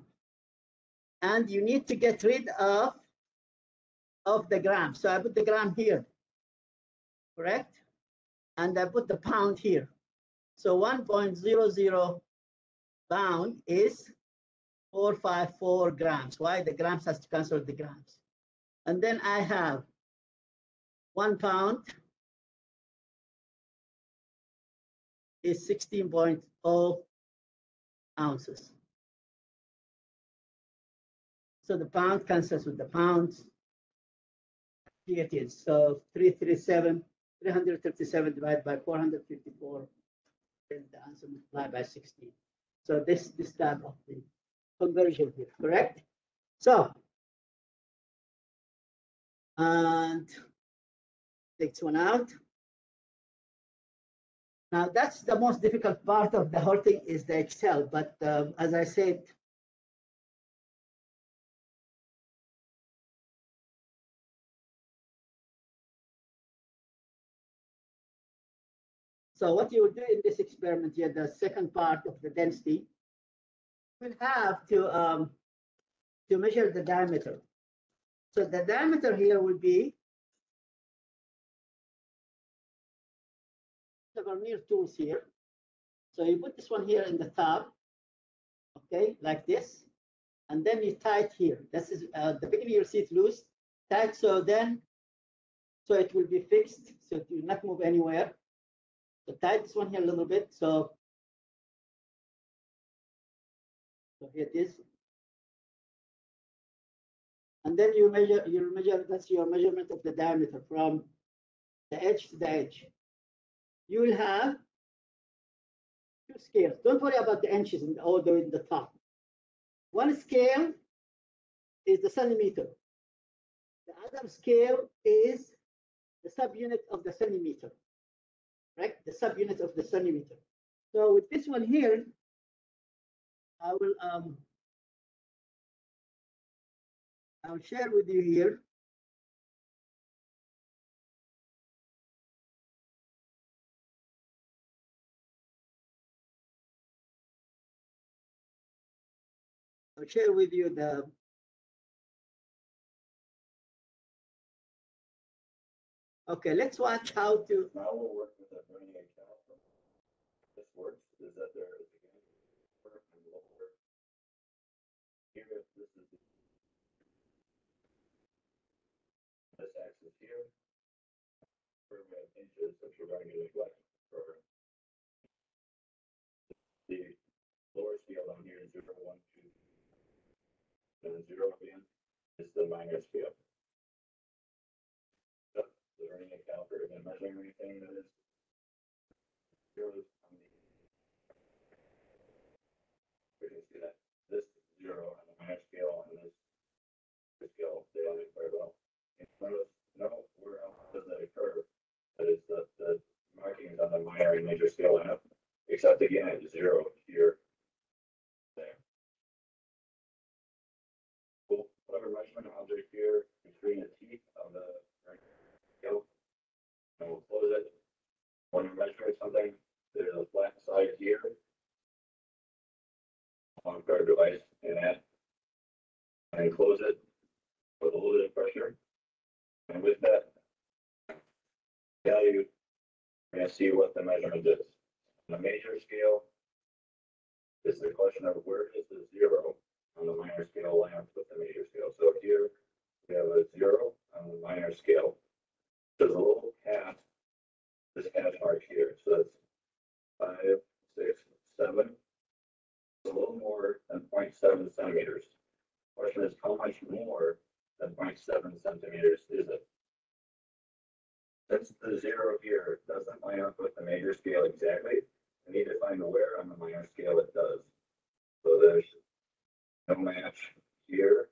And you need to get rid of the gram. So I put the gram here, correct? And I put the pound here. So 1.00 pound is 454 grams. Why? The grams has to cancel the grams. And then I have 1 pound is 16.0 ounces. So the pound cancels with the pounds. Here it is. So 337 divided by 454, and the answer multiplied by 16. So this type of the conversion here, correct? So, and take this one out. Now that's the most difficult part of the whole thing is the Excel, but as I said, so what you will do in this experiment here, the second part of the density, you will have to measure the diameter. So the diameter here will be the vernier tools here. So you put this one here in the top, okay, like this, and then you tie it here. This is the beginning you'll see it loose, tight, so it will be fixed, so it will not move anywhere. So tie this one here a little bit, so here it is. And then you'll measure, that's your measurement of the diameter from the edge to the edge. You will have 2 scales. Don't worry about the inches and all the way in the top. One scale is the centimeter. The other scale is the subunit of the centimeter, right? The subunit of the centimeter. So with this one here, I will I'll share with you here. I'll share with you the okay. Let's watch how to. Now we'll work with a vernier caliper. This works is that there is again work and lower. Here, this is this axis here. Where we have inches, which we're going to neglect for the lower scale down here is 0, 1, 2, and 0 again is the minor scale. So the vernier caliper isn't measuring anything that is zeros on the. We can see that this 0 on the minor scale and this scale they align very well. And notice where else does that occur? That is the markings on the minor and major scale line up, except again at 0 here. There. We'll put a measurement object here between the teeth of the scale, and we'll close it. When you're measuring something, there's a flat side here on our device and add and close it with a little bit of pressure. And with that, value, we're going to see what the measurement is. On the major scale, it's the question of where is the zero on the minor scale line up with the major scale. So here we have a 0 on the minor scale. There's a little hash, this hash mark here. So that's 5, 6, 7. It's a little more than 0.7 centimeters. Question is, how much more than 0.7 centimeters is it? Since the 0 here doesn't line up with the major scale exactly, I need to find where on the minor scale it does. So there's no match here.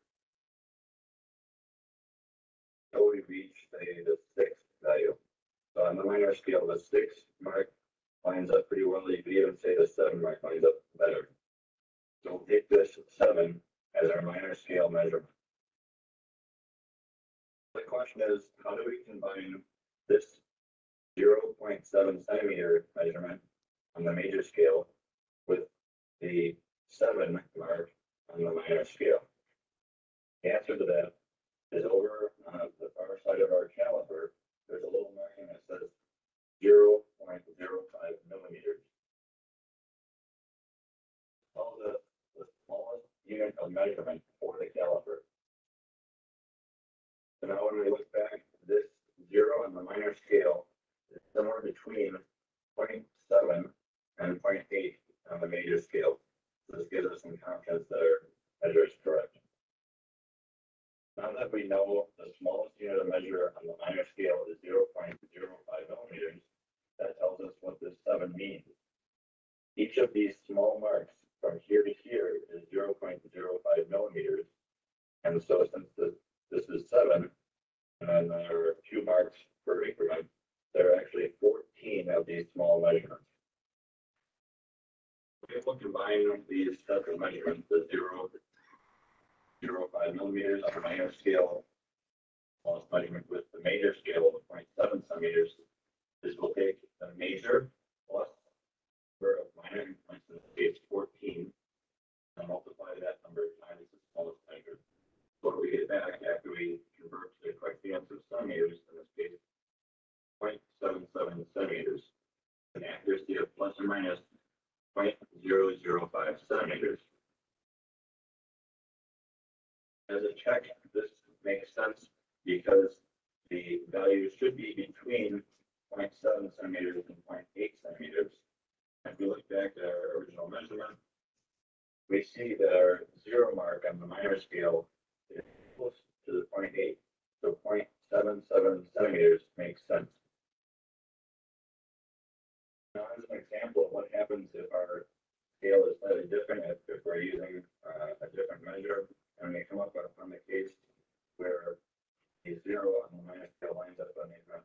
So we reach, say, the 6 value. So on the minor scale, the 6 mark lines up pretty well. You could even say the 7 mark lines up better. So we'll take this 7 as our minor scale measurement. The question is, how do we combine this 0.7 centimeter measurement on the major scale with the 7 mark on the minor scale? The answer to that is over on the far side of our caliper. There's a little marking that says 0.05 millimeters. All the smallest unit of measurement for the caliper. So now when we look back, this 0 on the minor scale is somewhere between 0.7 and 0.8 on the major scale. So this gives us some confidence that our measure is correct. Now that we know the smallest unit of measure on the minor scale is 0.05 millimeters, that tells us what this 7 means. Each of these small marks from here to here is 0.05 millimeters. And so since this is 7, and there are 2 marks per increment, there are actually 14 of these small measurements. We will combine these sets of measurements, the 0.05 millimeters on the minor scale, smallest measurement with the major scale of 0.7 centimeters. This will take the major plus number of minor increments, in this case 14, and multiply that number times the smallest measure. What do we get back after we convert to the correct answer of centimeters, in this case 0.77 centimeters, an accuracy of plus or minus 0.005 centimeters. As a check, this makes sense because the value should be between 0.7 centimeters and 0.8 centimeters. If we look back at our original measurement, we see that our 0 mark on the minor scale is close to the 0.8. So 0.77 centimeters makes sense. Now, as an example of what happens if our scale is slightly different, if we're using a different measure, and we come up on the case where the 0 on the minor scale lines up on the major.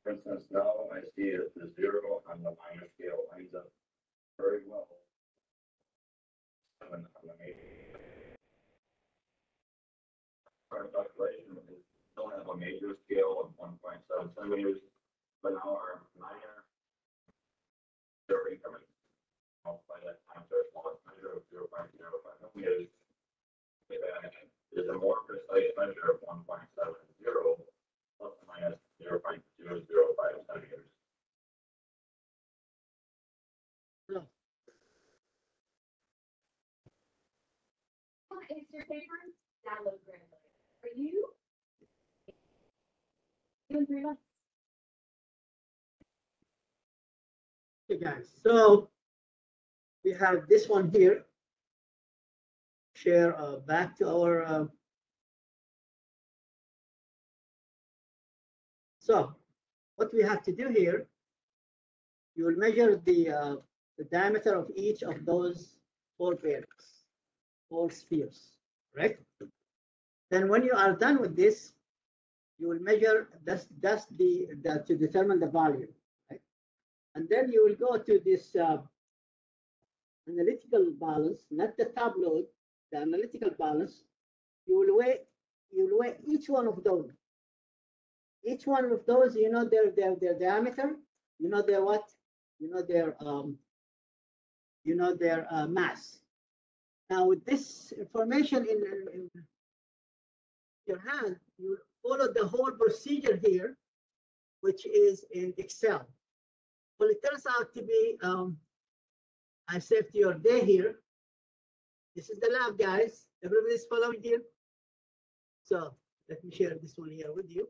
For instance, now I see that the 0 on the minor scale lines up very well on the major. Our calculation is still have a major scale of 1.7 centimeters, but now our minor increment, multiply that times our smallest measure of 0.05 millimeters, is a more precise measure of 1.70 plus or minus 0.005 centimeters. Is your paper download grandmother? Are you doing 3 months? Okay, guys. So we have this one here. Share back to our. So what we have to do here, you will measure the diameter of each of those 4 bearings, 4 spheres, right? Then when you are done with this, you will measure to determine the value, right? And then you will go to this analytical balance, not the top load, the analytical balance. You will weigh each one of those. Each one of those, you know their diameter, you know their what, you know their mass. Now with this information in your hand, you follow the whole procedure here which is in Excel. Well, it turns out to be, I saved your day here. This is the lab, guys. Everybody's following here. So let me share this one here with you.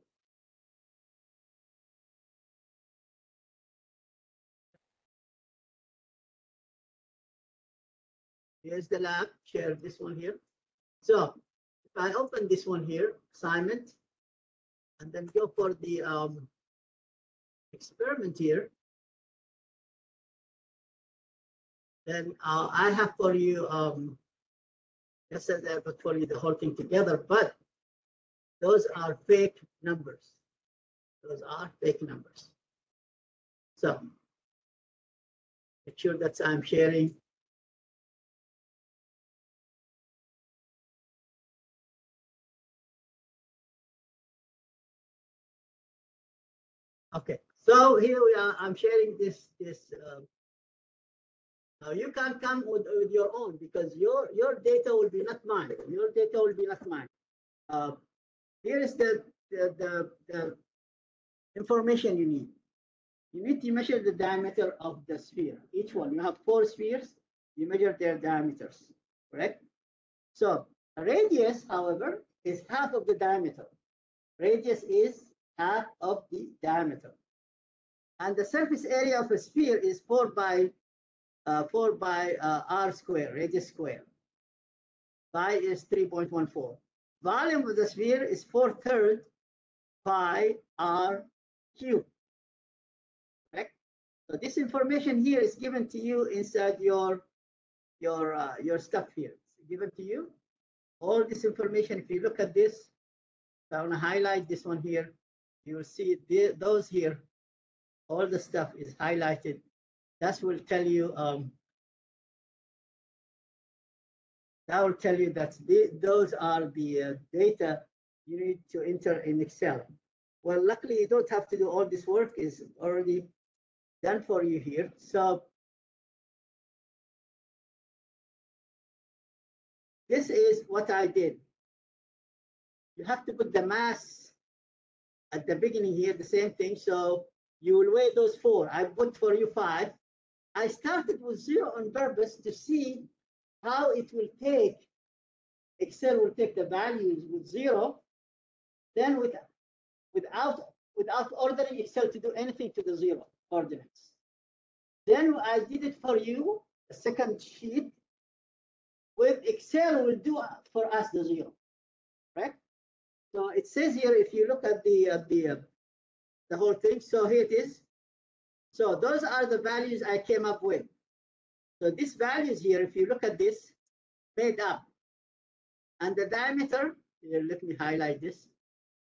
Here's the lab, share this one here. So if I open this one here, assignment, and then go for the experiment here, then I have for you, just as I put for you the whole thing together, but those are fake numbers. Those are fake numbers. So make sure that I'm sharing. Okay, so here we are. I'm sharing this. Now you can come with your own because your data will be not mine. Your data will be not mine. Here is the information you need. You need to measure the diameter of the sphere. Each one, you have 4 spheres. You measure their diameters, correct? So a radius, however, is half of the diameter. Radius is half of the diameter. And the surface area of a sphere is 4 by r square, radius square. Pi is 3.14. Volume of the sphere is 4/3 pi r cubed. Correct? So this information here is given to you inside your stuff here. It's given to you. All this information, if you look at this, so I want to highlight this one here. You will see those here. All the stuff is highlighted. That will tell you. That will tell you that those are the data you need to enter in Excel. Well, luckily you don't have to do all this work; is already done for you here. So this is what I did. You have to put the mass at the beginning here, the same thing. So you will weigh those 4. I put for you 5. I started with 0 on purpose to see how it will take. Excel will take the values with 0, then without ordering Excel to do anything to the 0 coordinates. Then I did it for you, a second sheet, with Excel will do for us the 0, right? So it says here, if you look at the whole thing, so here it is. So those are the values I came up with. So these values here, if you look at this, made up. And the diameter, here, let me highlight this.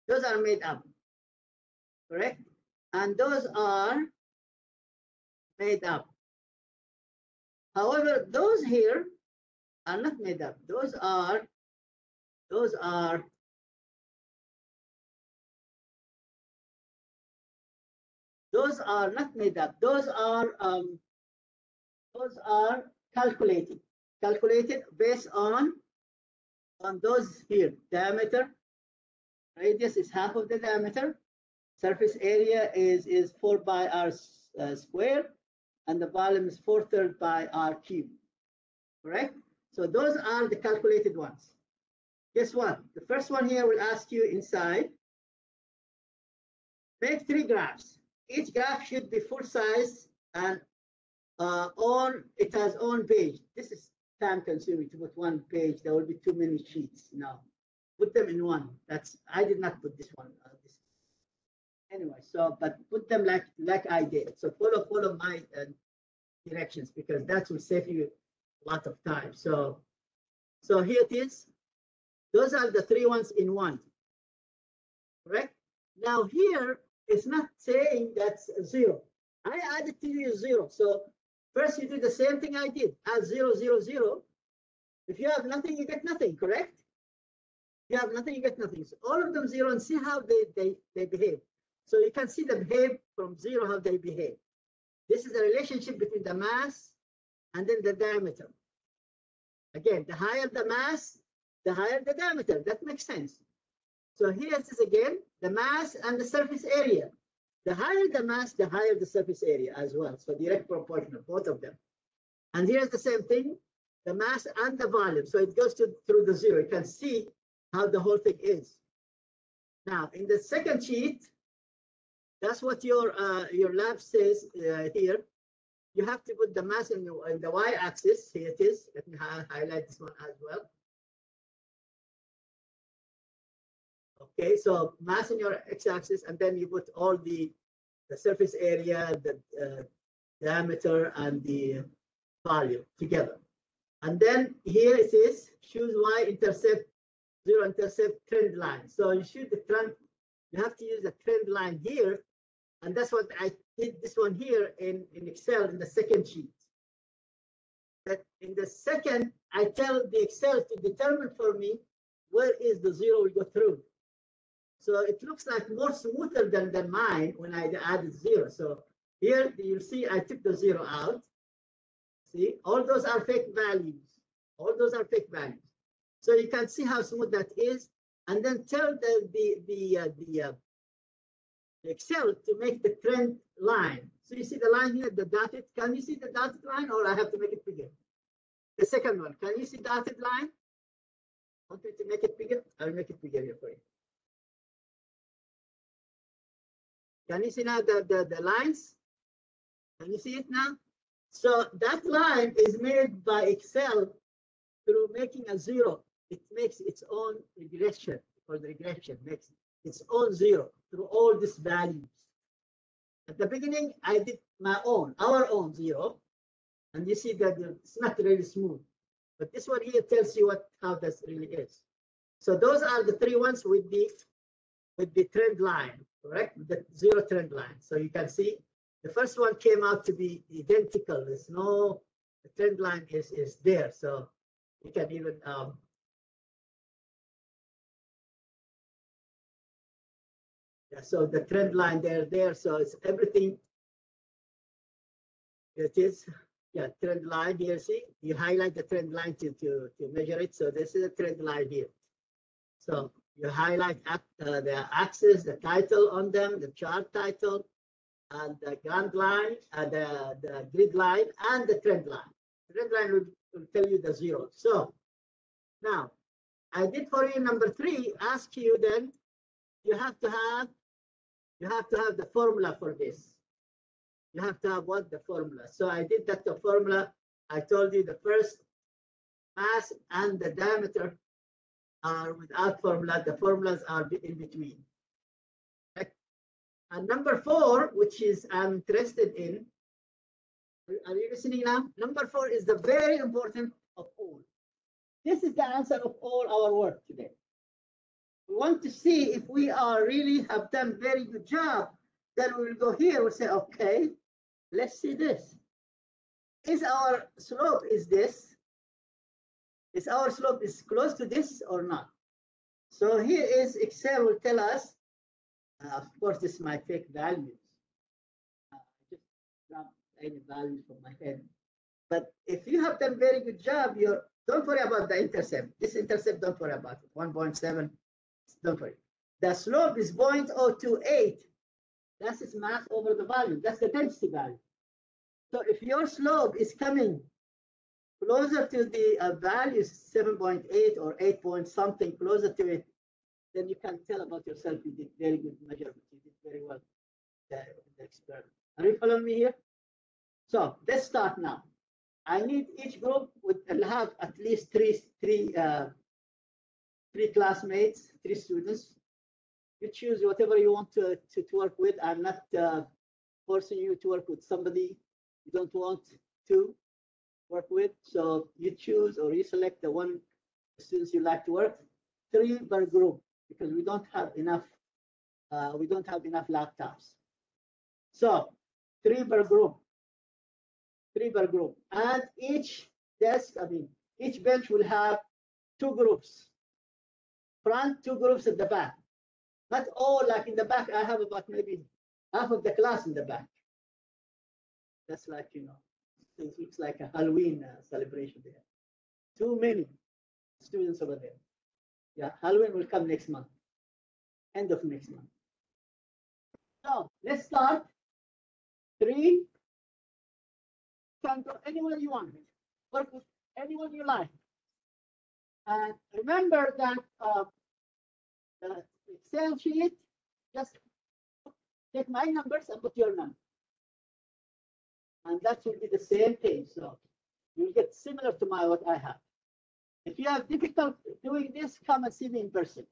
Those are made up, correct? And those are made up. However, those here are not made up. Those are not made up. Those are calculated based on those here. Diameter, radius is half of the diameter. Surface area is 4 by r squared, and the volume is 4/3 by r cubed. Correct? So those are the calculated ones. Guess what? The first one here will ask you inside. Make 3 graphs. Each graph should be full size and it has own page. This is time consuming to put one page. There will be too many sheets now. Put them in one. I did not put this one. Anyway, so but put them like I did. So follow my directions, because that will save you a lot of time. So here it is. Those are the 3 ones in one. Correct? Now here it's not saying that's 0. I added to you 0. So first you do the same thing I did. Add 0, 0, 0. If you have nothing, you get nothing, correct? If you have nothing, you get nothing. So all of them 0, and see how they behave. So you can see them behave from 0, how they behave. This is a relationship between the mass and then the diameter. Again, the higher the mass, the higher the diameter. That makes sense. So here it is again, the mass and the surface area. The higher the mass, the higher the surface area as well. So direct proportional, both of them. And here's the same thing, the mass and the volume. So it goes through the zero. You can see how the whole thing is. Now, in the second sheet, that's what your lab says here. You have to put the mass in the y-axis. Here it is. Let me highlight this one as well. Okay, so mass in your x-axis, and then you put all the surface area, the diameter, and the volume together. And then here it is, choose y-intercept, zero-intercept trend line. So you shoot the trend, you have to use the trend line here. And that's what I did this one here in Excel in the second sheet. That in the second, I tell the Excel to determine for me where is the zero will go through. So it looks like more smoother than mine when I added zero. So here you'll see I took the zero out. See, all those are fake values. All those are fake values. So you can see how smooth that is, and then tell the Excel to make the trend line. So you see the line here, the dotted. Can you see the dotted line, or I have to make it bigger? The second one, can you see dotted line? Want me to make it bigger? I'll make it bigger here for you. Can you see now the lines? Can you see it now? So that line is made by Excel through making a zero. It makes its own regression, or the regression makes its own zero through all these values. At the beginning, I did my own, our own zero, and you see that it's not really smooth. But this one here tells you how this really is. So those are the three ones with the trend line, correct? The zero trend line. So you can see the first one came out to be identical. There's no, the trend line is there. So you can even yeah, so the trend line there. So it's everything. It is, yeah, trend line here. See, you highlight the trend line to measure it. So this is a trend line here. So you highlight the axis, the title on them, the chart title, and the ground line, the grid line, and the trend line. The trend line will tell you the zero. So now I did for you number 3. Ask you then, you have to have the formula for this. You have to have what? The formula. So I did that the formula. I told you the first mass and the diameter are without formula. The formulas are in between. Okay. And number 4, which is I'm interested in, are you listening now? Number 4 is the very important of all. This is the answer of all our work today. We want to see if we are really have done very good job. Then we will go here. We'll say, okay, let's see this. Is our slope is this? Is our slope is close to this or not? So here is Excel will tell us. Of course, this is my fake values. Just grab any values from my head. But if you have done very good job, don't worry about the intercept. This intercept, don't worry about it. 1.7, don't worry. The slope is 0.028. That's its mass over the volume. That's the density value. So if your slope is coming closer to the value 7.8 or 8 point something, closer to it, then you can tell about yourself you did very good measurement. You did very well the experiment. Are you following me here? So let's start now. I need each group will have at least three classmates, 3 students. You choose whatever you want to work with. I'm not forcing you to work with somebody you don't want to work with. So you choose or you select the one students you like to work. 3 per group, because we don't have enough laptops. So 3 per group. 3 per group. And each desk, each bench will have 2 groups. Front, 2 groups at the back. Not all like in the back. I have about maybe half of the class in the back. That's like, it looks like a Halloween celebration there. Too many students over there. Yeah, Halloween will come next month. End of next month. So let's start. 3. Can go anyone you want. Work with anyone you like. And remember that the Excel sheet, just take my numbers and put your number. And that will be the same thing. So you'll get similar to what I have. If you have difficulty doing this, come and see me in person.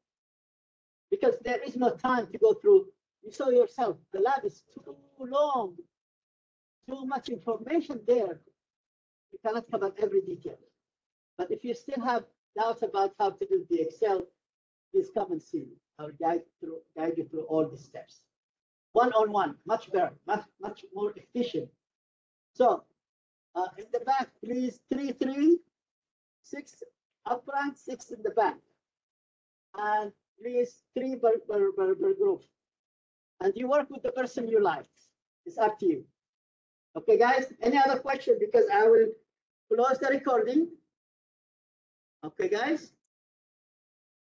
Because there is no time to go through. You saw yourself, the lab is too long, too much information there. You cannot cover every detail. But if you still have doubts about how to do the Excel, please come and see me. I'll guide you through all the steps. One-on-one, much better, much more efficient. So in the back, please 3, 3, 6 up front, 6 in the back. And please 3 per group. And you work with the person you like. It's up to you. Okay, guys, any other question? Because I will close the recording. Okay, guys.